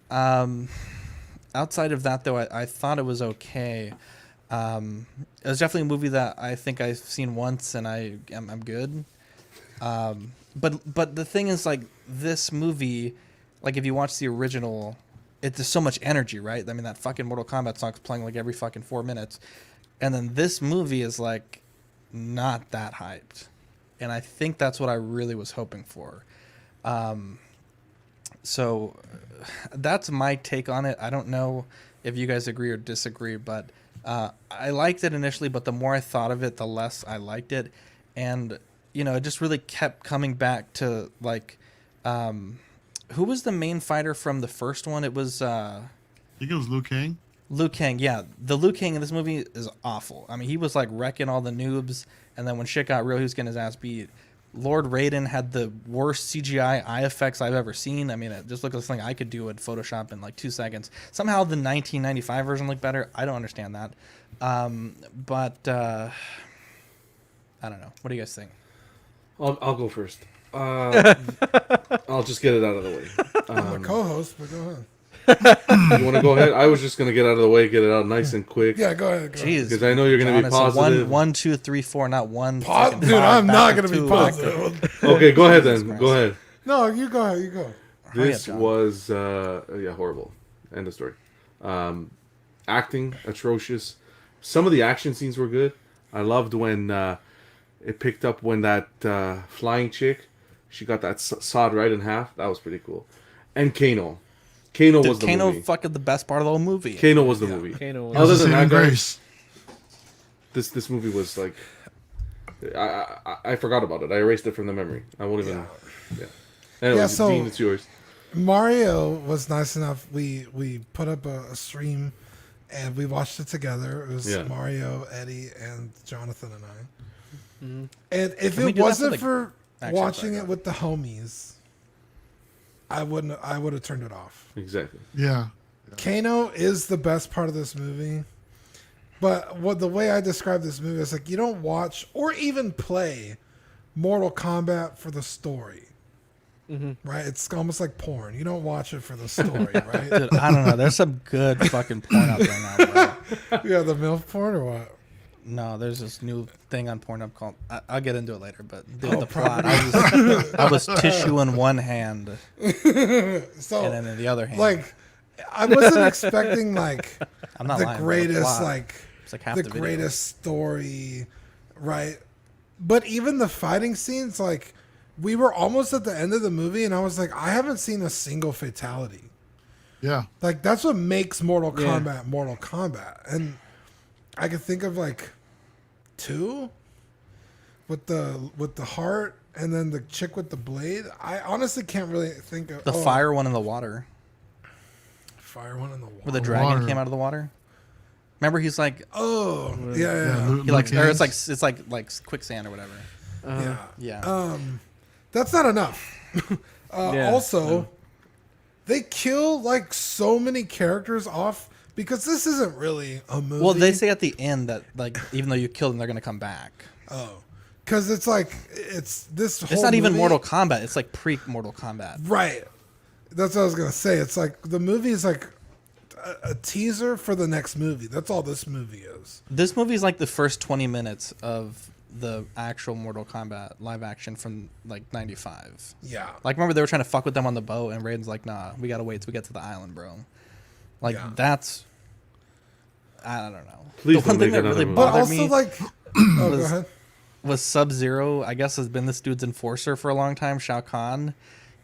Outside of that, though, I thought it was okay. It was definitely a movie that I think I've seen once and I'm good. But the thing is, this movie, if you watch the original, there's so much energy, right? I mean, that fucking Mortal Kombat song's playing every fucking 4 minutes. And then this movie is not that hyped. And I think that's what I really was hoping for. So that's my take on it. I don't know if you guys agree or disagree, but I liked it initially, but the more I thought of it, the less I liked it. And, it just really kept coming back to, who was the main fighter from the first one? It was... I think it was Liu Kang. Liu Kang, yeah. The Liu Kang in this movie is awful. I mean, he was, wrecking all the noobs, and then when shit got real, he was getting his ass beat. Lord Raiden had the worst CGI eye effects I've ever seen. I mean, it just looked like something I could do in Photoshop in 2 seconds. Somehow the 1995 version looked better. I don't understand that. But I don't know. What do you guys think? I'll go first. I'll just get it out of the way. I'm the co-host, but go ahead. You want to go ahead? I was just going to get out of the way, get it out nice and quick. Yeah, go ahead. Jeez, because I know you're going to be positive. 1, 2, 3, 4, not one. Dude, I'm not going to be positive. Okay, go ahead then. Go ahead. No, you go ahead. You go. This was horrible. End of story. Acting atrocious. Some of the action scenes were good. I loved when it picked up when that flying chick, she got that sawed right in half. That was pretty cool. And Kano. Kano Dude, was the Kano movie. fucking the best part of the whole movie. Kano was the movie. Kano was- Other than that, Saving guys, grace. this movie was like, I forgot about it. I erased it from the memory. I won't even. Yeah. Anyway, so- Dean, it's yours. Mario was nice enough. We put up a stream, and we watched it together. It was Yeah. Mario, Eddie, and Jonathan and I. Mhm. And if Can we it do that wasn't for for Actually, watching sorry, it with the homies, I would have turned it off. Exactly. Yeah. Kano is the best part of this movie. But the way I describe this movie is like you don't watch or even play Mortal Kombat for the story. Right? It's almost like porn. You don't watch it for the story, right? Dude, I don't know. There's some good fucking porn out there now, bro. Yeah, the MILF porn or what? No, there's this new thing on Pornhub called. I'll get into it later, but dude, Oh, the plot. probably. I was tissue in one hand, So, and then in the other hand. like, I wasn't expecting like I'm not the lying, bro. greatest Plot. like It's like half the the video. greatest story, right? But even the fighting scenes, like we were almost at the end of the movie, and I was like, I haven't seen a single fatality. Yeah. Like that's what makes Mortal Yeah. Kombat Mortal Kombat, and I can think of like two with the heart, and then the chick with the blade. I honestly can't really think of The fire one in the water, fire one in the water. where the dragon Water. came out of the water. Remember, he's like, Oh yeah, Yeah, yeah, Luke he like, or Cage. it's like quicksand or whatever. yeah. Yeah. That's not enough. Yeah, Also, no. they kill like so many characters off because this isn't really a movie. Well, they say at the end that like even though you kill them, they're gonna come back. oh, because it's like it's this. Whole It's not even movie- Mortal Kombat. It's like pre-Mortal Kombat. Right. That's what I was gonna say. It's like the movie is like a teaser for the next movie. That's all this movie is. This movie is like the first 20 minutes of the actual Mortal Kombat live action from like '95. Yeah. Like, remember they were trying to fuck with them on the boat, and Raiden's like, "Nah, we gotta wait till we get to the island, bro." Like Yeah. that's, I don't know. Please the one don't thing make that really another movie. But bothered also me like, oh, go was- ahead. was Sub-Zero. I guess has been this dude's enforcer for a long time, Shao Kahn,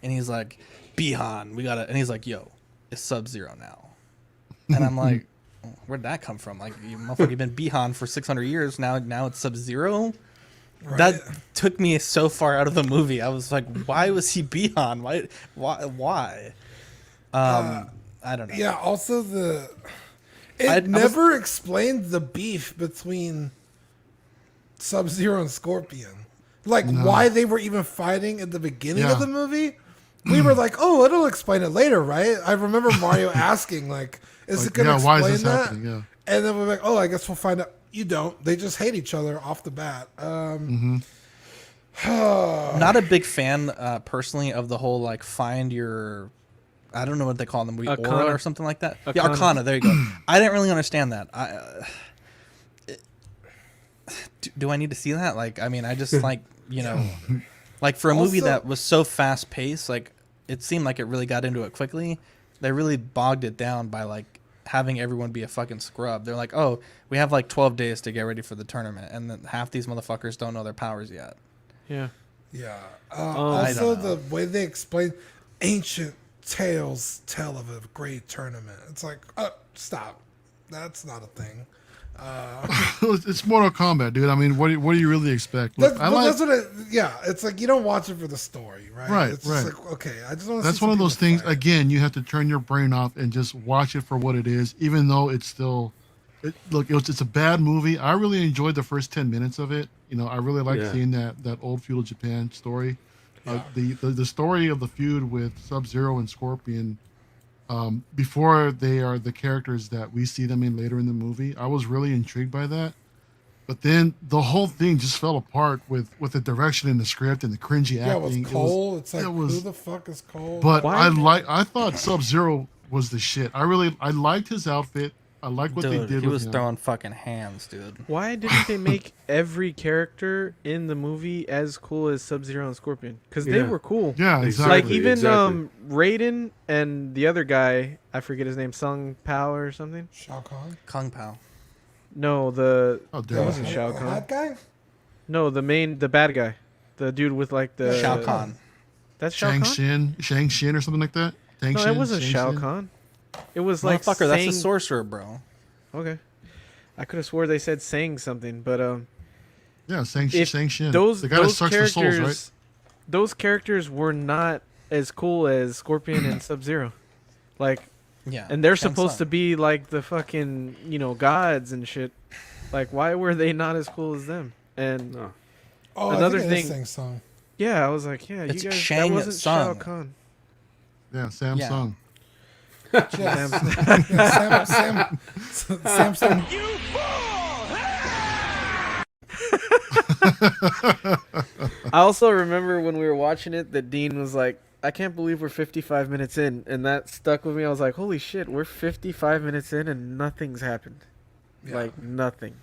and he's like, "Bihan, we gotta," and he's like, "Yo, it's Sub-Zero now," and I'm like, "Where'd that come from? Like, you motherfucker, you've been Bihan for 600 years now it's Sub-Zero." Right. That took me so far out of the movie. I was like, why was he Bihan? Why? I don't know. Yeah. Also, it I was- never explained the beef between Sub-Zero and Scorpion. Like why they were even fighting at the beginning Yeah. of the movie. We were like, oh, it'll explain it later, right? I remember Mario asking, like, is it Like, going to yeah, why explain is this that? happening? Yeah. And then we're like, oh, I guess we'll find out. You don't. They just hate each other off the bat. Not a big fan, personally, of the whole like find your, I don't know what they call them, Arcana. aura or something like that. Yeah, Arcana. Arcana. There you go. I didn't really understand that. Do I need to see that? Like, I mean, I just like like for a movie Also- that was so fast paced, like it seemed like it really got into it quickly. They really bogged it down by like having everyone be a fucking scrub. They're like, oh, we have like 12 days to get ready for the tournament, and then half these motherfuckers don't know their powers yet. Yeah. Yeah. I Also, don't know. the way they explain ancient tales tell of a great tournament. It's like, stop. That's not a thing. It's Mortal Kombat, dude. I mean, what do you really expect? Look, That's what it's like. You don't watch it for the story, right? Right, It's right. just like, okay, I just want to. That's one of those things. Again, you have to turn your brain off and just watch it for what it is, even though it's still. It's a bad movie. I really enjoyed the first 10 minutes of it. I really liked seeing that old feudal Japan story. The story of the feud with Sub-Zero and Scorpion, before they are the characters that we see them in later in the movie. I was really intrigued by that. But then the whole thing just fell apart with the direction and the script and the cringy acting. with Cole. It's like, who the fuck is Cole? But I thought Sub-Zero was the shit. I liked his outfit. I like what they Dude, did he with was him. throwing fucking hands, dude. Why didn't they make every character in the movie as cool as Sub-Zero and Scorpion? Because they were cool. Yeah, exactly. Like even Raiden and the other guy, I forget his name, Sung Pao or something. Shao Kahn. Kung Pao. No, Oh, that wasn't Shao Kahn. That guy. No, the bad guy, the dude with like the Shao Kahn. That's Shao Kahn. Shang Shin or something like that. Shang No, Tsung, it wasn't Shang Shao Tsung? Kahn. It was like Motherfucker, that's a saying- sorcerer, bro. Okay, I could have swore they said saying something, but Yeah, if Shang Shin. those The guy that those sucks for souls, characters, right? those characters were not as cool as Scorpion and Sub-Zero, like, Yeah, and they're Shang supposed to Tsung. be like the fucking gods and shit. Like, why were they not as cool as them? And Oh, another I think it is thing, Shang Tsung. yeah, I was like, yeah, It's you guys, Shang that wasn't Shao Tsung. Kahn. Yeah, Samsung. Samsung. I also remember when we were watching it that Dean was like, I can't believe we're 55 minutes in, and that stuck with me. I was like, holy shit, we're 55 minutes in and nothing's happened. Yeah. Like, nothing.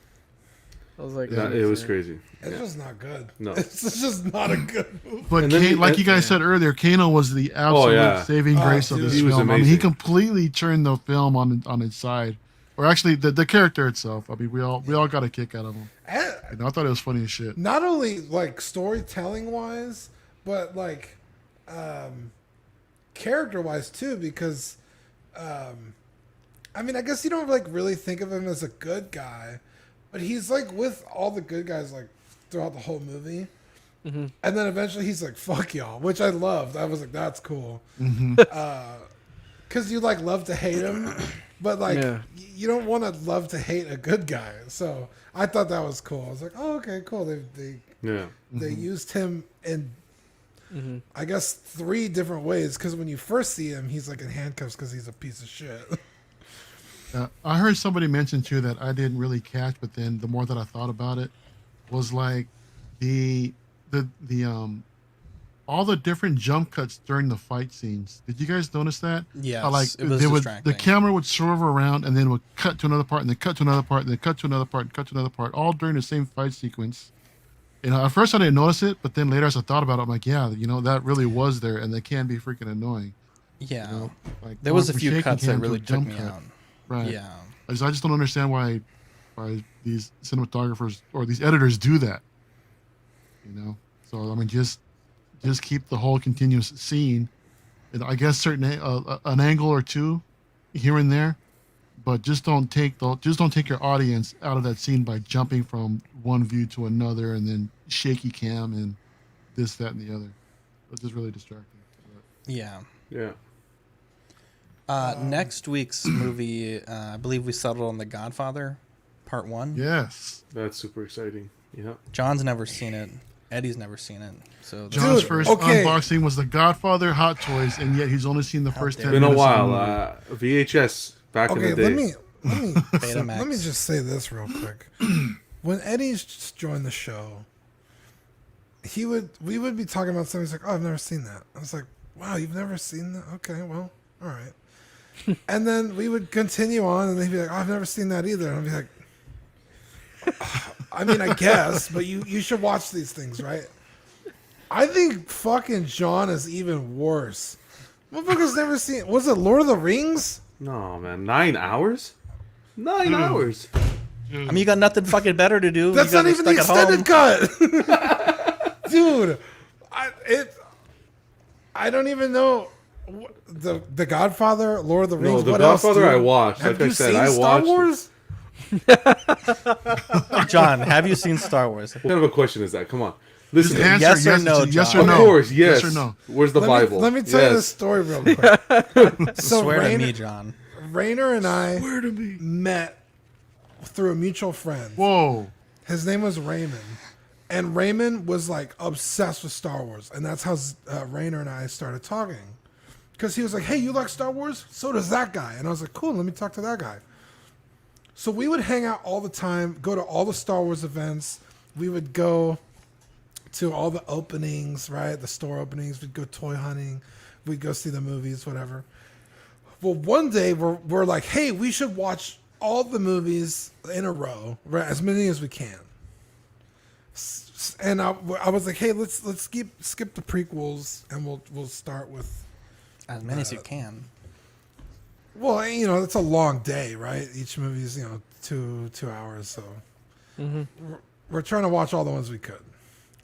I was like, Yeah, it was crazy. It's just not good. No. It's just not a good movie. But like you guys said earlier, Kano was the absolute saving grace of dude. this He was film. I mean, he amazing. completely turned the film on its side, or actually the character itself. I mean, we all got a kick out of him. And I thought it was funny as shit. not only like storytelling wise, but like character wise too, because I mean, I guess you don't like really think of him as a good guy, but he's like with all the good guys like throughout the whole movie. Mm-hmm. And then eventually he's like, fuck y'all, which I loved. I was like, that's cool. Mm-hmm. Because you like love to hate him, but like you don't want to love to hate a good guy. So I thought that was cool. I was like, oh, okay, cool. They used him in, I guess, 3 different ways. Because when you first see him, he's like in handcuffs because he's a piece of shit. I heard somebody mention too that I didn't really catch, but then the more that I thought about it, was like the all the different jump cuts during the fight scenes. Did you guys notice that? Yes, How, like it was the distracting. camera would swerve around and then would cut to another part and then cut to another part and then cut to another part and cut to another part, all during the same fight sequence. At first I didn't notice it, but then later as I thought about it, I'm like, yeah, that really was there, and they can be freaking annoying. Yeah, like there was a from few shaky cuts that cam to a really took jump me cut. out. Right. Yeah. I just don't understand why these cinematographers or these editors do that. So I mean, just keep the whole continuous scene, and I guess certain an angle or two here and there, but just don't take your audience out of that scene by jumping from one view to another and then shaky cam and this, that, and the other. It's just really distracting. Yeah. Yeah. Next week's movie, I believe we settled on The Godfather, Part 1. Yes. That's super exciting. Yeah. John's never seen it. Eddie's never seen it. So John's first unboxing was The Godfather Hot Toys, and yet he's only seen the first 10 Been a minutes. while. VHS back in the day. Let me just say this real quick. When Eddie joined the show, we would be talking about something. He's like, "Oh, I've never seen that." I was like, "Wow, you've never seen that? Okay, well, all right." And then we would continue on, and he'd be like, "Oh, I've never seen that either." And I'd be like, I mean, I guess, but you should watch these things, right? I think fucking John is even worse. Motherfucker's never seen. Was it Lord of the Rings? No, man. 9 hours? 9 hours. I mean, you got nothing fucking better to do. That's You not guys even are the stuck at extended home. cut, dude. I don't even know. The Godfather, Lord of the Rings. No, The what Godfather else, I watched. Have Like I you said, seen I Star watched. Wars? John, have you seen Star Wars? What kind of a question is that? Come on. Listen. Just answer yes or no, yes John. or no. Of course, yes. Yes or no. Where's the Bible? Let me tell you Yes. this story real quick. So Swear to Rainer, me, John. Rainer and I met through a mutual friend. Whoa. His name was Raymond. And Raymond was like obsessed with Star Wars. And that's how Rainer and I started talking. Because he was like, hey, you like Star Wars? So does that guy. And I was like, cool, let me talk to that guy. So we would hang out all the time, go to all the Star Wars events. We would go to all the openings, right? The store openings. We'd go toy hunting. We'd go see the movies, whatever. Well, one day we're like, hey, we should watch all the movies in a row, right? As many as we can. And I was like, hey, let's skip the prequels and we'll start with as many as you can. Well, it's a long day, right? Each movie's 2 hours, so we're trying to watch all the ones we could.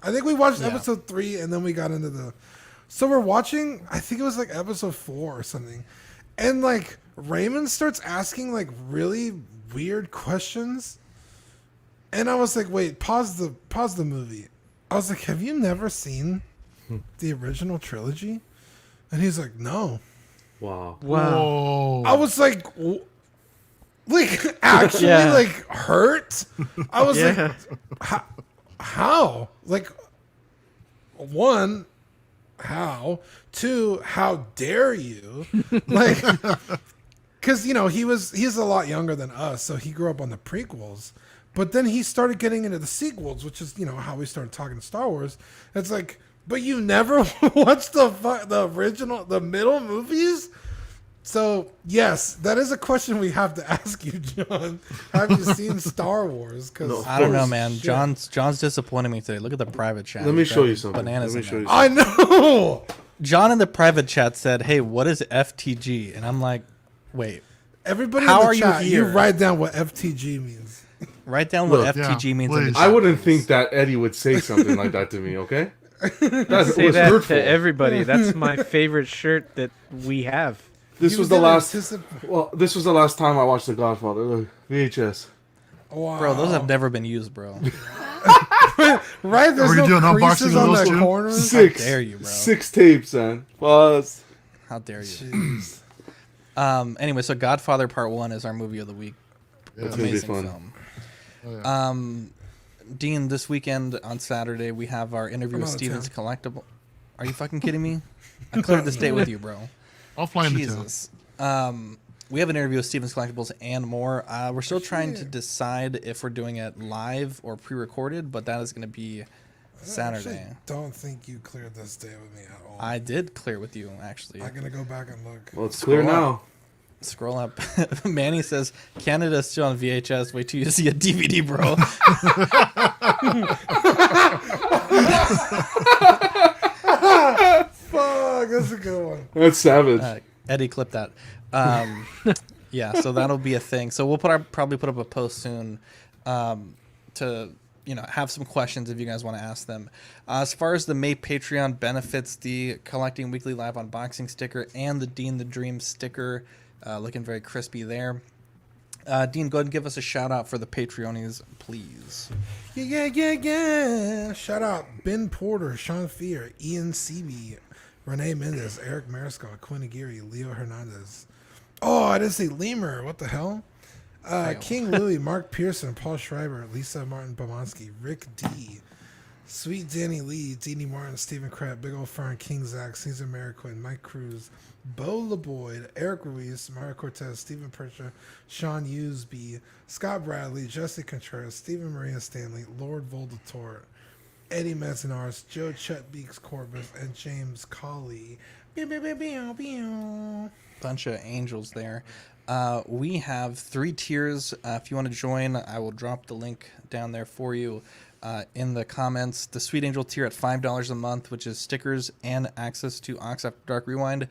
I think we watched episode 3, and then we got into the. So we're watching, I think it was like episode 4 or something. And like Raymond starts asking like really weird questions. And I was like, wait, pause the movie. I was like, have you never seen the original trilogy? And he's like, no. Wow. Whoa. I was like actually like hurt. I was like, how? Like, one, how? Two, how dare you? Like, because he's a lot younger than us, so he grew up on the prequels. But then he started getting into the sequels, which is how we started talking Star Wars. It's like, but you never watched the original, the middle movies. So yes, that is a question we have to ask you, John. Have you seen Star Wars? Because I don't know, man. Shit. John's disappointing me today. Look at the private chat. Let me show you something. Bananas. Let me show you something. I know. John in the private chat said, "Hey, what is FTG?" And I'm like, "Wait, everybody, how in the chat, you write down what FTG means. Write down what FTG means." In the chat, I wouldn't think that Eddie would say something like that to me. Okay, say that hurtful. To everybody. That's my favorite shirt that we have. This was the last. Well, this was the last time I watched The Godfather. Look, VHS. Wow. Bro, those have never been used, bro. Right? There's no creases on the corners. How dare you, bro? 6 tapes, man. Pause. How dare you? Anyway, so Godfather Part 1 is our movie of the week. Yeah. It's amazing gonna be fun. Film. Oh, yeah. Dean, this weekend on Saturday we have our interview with Steven's Collectible. Are you fucking kidding me? I cleared this date with you, bro. I'll fly into Jesus. We have an interview with Steven's Collectibles and more. We're still trying to decide if we're doing it live or pre-recorded, but that is going to be Saturday. I don't think you cleared this day with me at all. I did clear with you, actually. I'm going to go back and look. Well, it's clear now. Scroll up. Manny says, Canada's still on VHS. Wait till you see a DVD, bro. Fuck, that's a good one. That's savage. Eddie, clip that. Yeah, so that'll be a thing. So we'll probably put up a post soon to have some questions if you guys want to ask them. As far as the May Patreon benefits, the Collecting Weekly Live Unboxing sticker and the Dean the Dream sticker, looking very crispy there. Dean, go ahead and give us a shout out for the Patreonies, please. Yeah. Shout out Ben Porter, Sean Fear, Ian Seaby, Renee Mendez, Eric Mariscal, Quinn Aguirre, Leo Hernandez. Oh, I didn't say Lemur. What the hell? King Louie, Mark Pearson, Paul Schreiber, Lisa Martin Bomonsky, Rick D, Sweet Danny Lee, Deanie Martin, Stephen Kratt, Big Ol' Fern, King Zach, Caesar Mariquin, Mike Cruz, Bo LeBoyd, Eric Ruiz, Mario Cortez, Stephen Percha, Sean Usby, Scott Bradley, Jesse Contreras, Stephen Maria Stanley, Lord Voldator, Eddie Metzinaris, Joe Chet Beeks Corbus, and James Colley. Bunch of angels there. We have 3 tiers. If you want to join, I will drop the link down there for you in the comments. The Sweet Angel tier at $5 a month, which is stickers and access to Ox After Dark Rewind.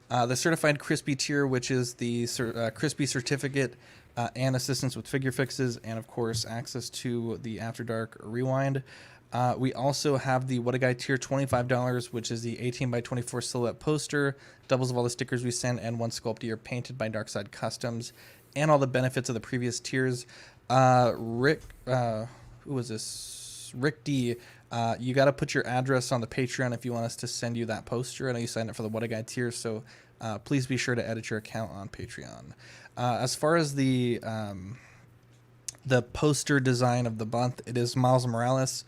The Certified Crispy tier, which is the Crispy certificate and assistance with figure fixes, and of course access to the After Dark Rewind. We also have the What a Guy tier, $25, which is the 18x24 silhouette poster, doubles of all the stickers we send, and 1 sculpt year painted by Darkside Customs, and all the benefits of the previous tiers. Rick, who was this? Rick D. You got to put your address on the Patreon if you want us to send you that poster. I know you signed up for the What a Guy tier, so please be sure to edit your account on Patreon. As far as the poster design of the month, it is Miles Morales.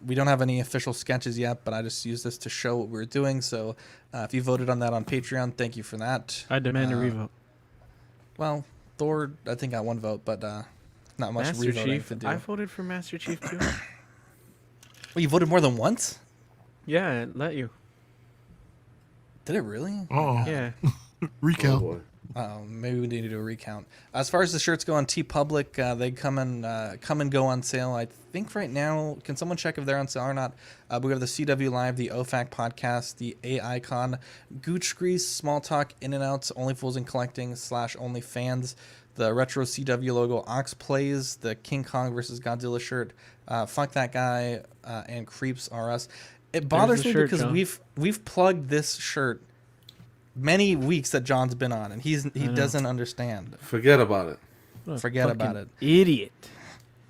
We don't have any official sketches yet, but I just use this to show what we're doing. So if you voted on that on Patreon, thank you for that. I demand a revote. Well, Thor, I think got 1 vote, but not much Master revoting Chief, to do. I voted for Master Chief too. Well, you voted more than once? Yeah, it let you. Did it really? Oh. Yeah. Recount. Maybe we need to do a recount. As far as the shirts go on TeePublic, they come and go on sale. I think right now, can someone check if they're on sale or not? We have the CW Live, the OFAC podcast, the A Icon, Gooch Grease, Small Talk, In and Outs, Only Fools and Collecting / OnlyFans, the Retro CW logo, Ox Plays, the King Kong vs. Godzilla shirt, Fuck That Guy, and Creeps R Us. It bothers me shirt, because John. we've plugged this shirt many weeks that John's been on, and he doesn't understand. Forget about it. Forget about it. Idiot.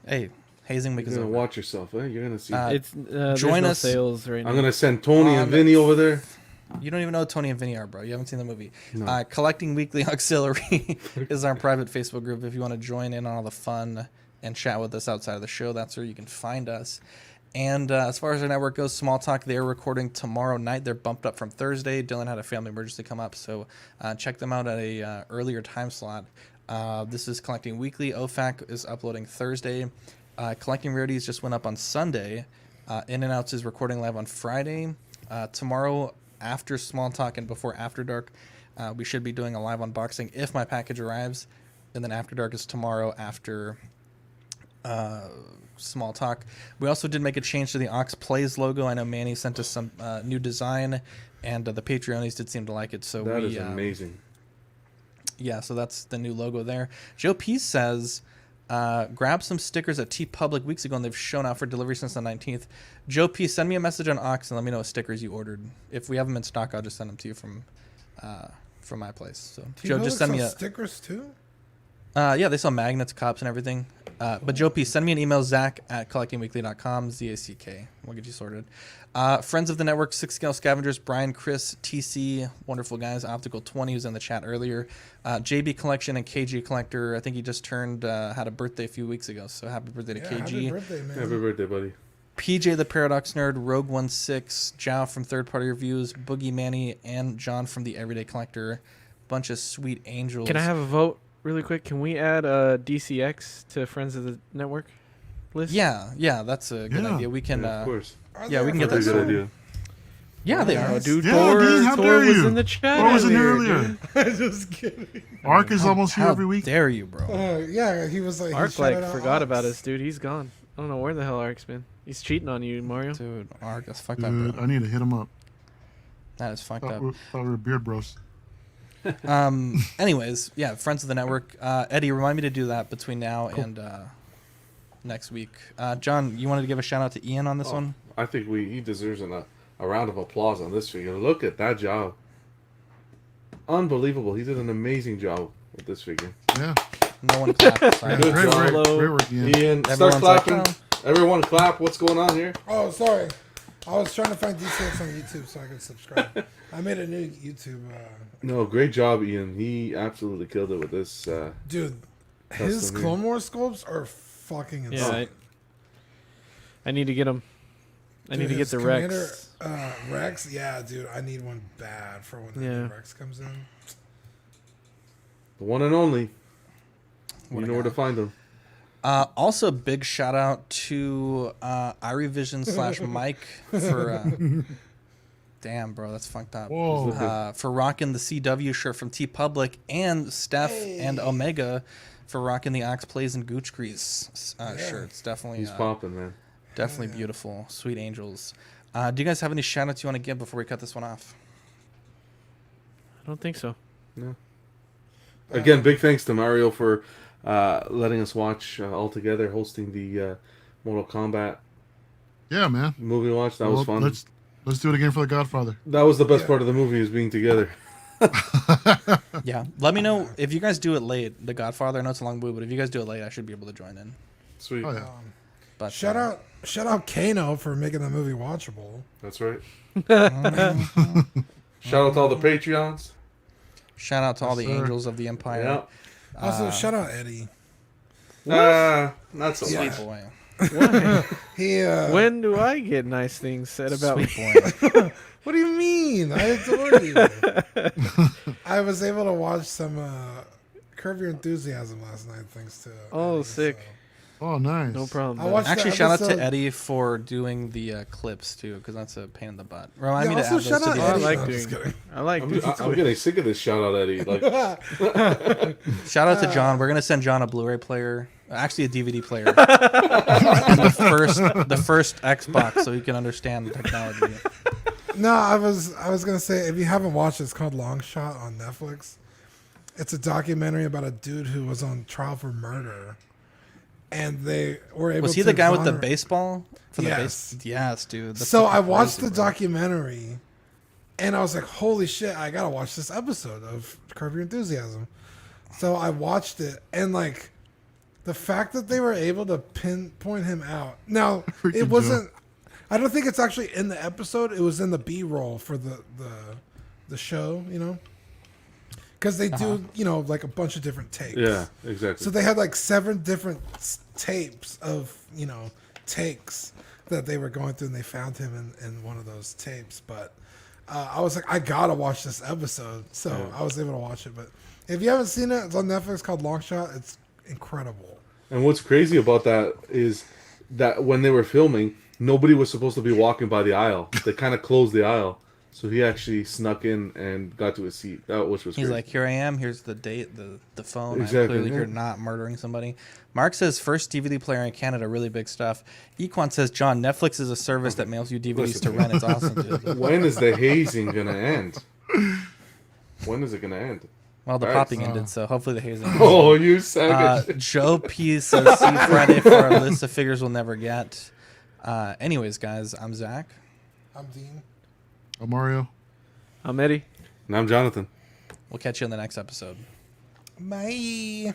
Hey, hazing week You're is gonna over. watch yourself, eh? You're gonna see. It's join no us. sales right now. I'm gonna send Tony and Vinny over there. You don't even know who Tony and Vinny are, bro. You haven't seen the movie. No. Collecting Weekly Auxiliary is our private Facebook group. If you want to join in on all the fun and chat with us outside of the show, that's where you can find us. And as far as our network goes, Small Talk, they're recording tomorrow night. They're bumped up from Thursday. Dylan had a family emergency come up, so check them out at a earlier time slot. This is Collecting Weekly. OFAC is uploading Thursday. Collecting Rarities just went up on Sunday. In and Outs is recording live on Friday. Tomorrow, after Small Talk and before After Dark, we should be doing a live unboxing if my package arrives. And then After Dark is tomorrow after Small Talk. We also did make a change to the Ox Plays logo. I know Manny sent us some new design, and the Patreonies did seem to like it. So That is amazing. Yeah, so that's the new logo there. Joe P says, grab some stickers at TeePublic weeks ago, and they've shown out for delivery since the 19th. Joe P, send me a message on Ox and let me know what stickers you ordered. If we have them in stock, I'll just send them to you from my place. So Joe, just send me a stickers too. Yeah, they sell magnets, cups, and everything. But Joe P, send me an email, Zach@collectingweekly.com, ZACK. We'll get you sorted. Friends of the network, 6 Scale Scavengers, Brian, Chris, TC, wonderful guys. Optical 20 was in the chat earlier. JB Collection and KG Collector, I think he just had a birthday a few weeks ago. So happy birthday to KG. Happy birthday, man. Happy birthday, buddy. PJ the Paradox Nerd, Rogue16, Jao from Third Party Reviews, Boogie Manny, and John from the Everyday Collector. Bunch of sweet angels. Can I have a vote really quick? Can we add DCX to Friends of the Network list? Yeah, that's a good idea. We can. of course. Yeah, we can get that That's a good started. idea. Yeah, they are. Dude, Yeah, Thor, Dean, how Thor dare was you? in the chat. Thor was in here earlier. earlier. Just kidding. Ark is almost here How every week. dare you, bro? Yeah, he was like. Ark he shouted out forgot Ox. about us, dude. He's gone. I don't know where the hell Ark's been. He's cheating on you, Mario. Dude, Ark, that's fucked up, Dude, bro. I need to hit him up. That is fucked Thought up. we were beard bros. Anyways, yeah, Friends of the Network. Eddie, remind me to do that between now and next week. John, you wanted to give a shout out to Ian on this one? I think he deserves a round of applause on this figure. Look at that job. Unbelievable. He did an amazing job with this figure. Yeah. No one clapped. Sorry. Good Great job. work, great work, Ian. Ian, start Everyone's like, clapping. Everyone clap. What's going on here? Oh, sorry. I was trying to find DCX on YouTube so I could subscribe. I made a new YouTube. No, great job, Ian. He absolutely killed it with this. Dude, his custom Clone Wars sculpts are fucking insane. Yeah, I need to get him. I need to get his the Commander, Rex. Rex? Yeah, dude. I need one bad for when the new Rex comes in. The one and only. What You a know where to guy. find them. Also, big shout out to Irivision / Mike for. Damn, bro, that's fucked up. Whoa. For rocking the CW shirt from TeePublic, and Steph and Omega for rocking the Ox Plays and Gooch Grease shirts. Definitely. He's popping, man. Definitely beautiful. Sweet angels. Do you guys have any shout outs you want to give before we cut this one off? I don't think so. No. Again, big thanks to Mario for letting us watch all together, hosting the Mortal Kombat Yeah, man. movie watch. That was fun. Let's do it again for The Godfather. That was the best part of the movie, is being together. Yeah. Let me know if you guys do it late. The Godfather, I know it's a long movie, but if you guys do it late, I should be able to join in. Sweet. Oh, yeah. But Shout out Kano for making the movie watchable. That's right. Shout out to all the Patreons. Shout out to all the sir. angels of the Empire. Yeah. Also, shout out Eddie. Not so Sweet much. boy. He. When do I get nice things said about Sweet me? boy. What do you mean? I adore you. I was able to watch some Curb Your Enthusiasm last night, thanks to. Oh, Eddie, sick. so. Oh, nice. No problem. I man. watched Actually, the shout out to episode- Eddie for doing the clips too, because that's a pain in the butt. Remind Yeah, me to also add shout those to out the I Eddie. like No, I'm just doing. kidding. I like doing. I'm getting sick of this shout out, Eddie. Like, Shout out to John. We're gonna send John a Blu-ray player, actually a DVD player, and the first Xbox, so he can understand technology. No, I was gonna say, if you haven't watched it, it's called Long Shot on Netflix. It's a documentary about a dude who was on trial for murder, and they were able. Was he to the guy with the exonerate- baseball? Yes. Yes, dude. So I watched the documentary, and I was like, "Holy shit! I gotta watch this episode of Curb Your Enthusiasm." So I watched it, and like the fact that they were able to pinpoint him out. Now it wasn't. I don't think it's actually in the episode. It was in the B-roll for the show. You know, because they do like a bunch of different takes. Yeah, exactly. So they had like 7 different tapes of takes that they were going through, and they found him in one of those tapes. But I was like, I gotta watch this episode, so I was able to watch it. But if you haven't seen it, it's on Netflix called Long Shot. It's incredible. And what's crazy about that is that when they were filming, nobody was supposed to be walking by the aisle. They kind of closed the aisle, so he actually snuck in and got to his seat. Which was He's great. like, here I am. Here's the date, the phone. Exactly, I'm clearly yeah. here not murdering somebody. Mark says first DVD player in Canada, really big stuff. Equan says, John, Netflix is a service that mails you DVDs to rent. It's awesome, dude. When is the hazing gonna end? When is it gonna end? Well, the popping ended, so hopefully the hazing. Oh, you savage! Joe P says, see Friday for our list of figures we'll never get. Anyways, guys, I'm Zach. I'm Dean. I'm Mario. I'm Eddie. And I'm Jonathan. We'll catch you in the next episode. Bye.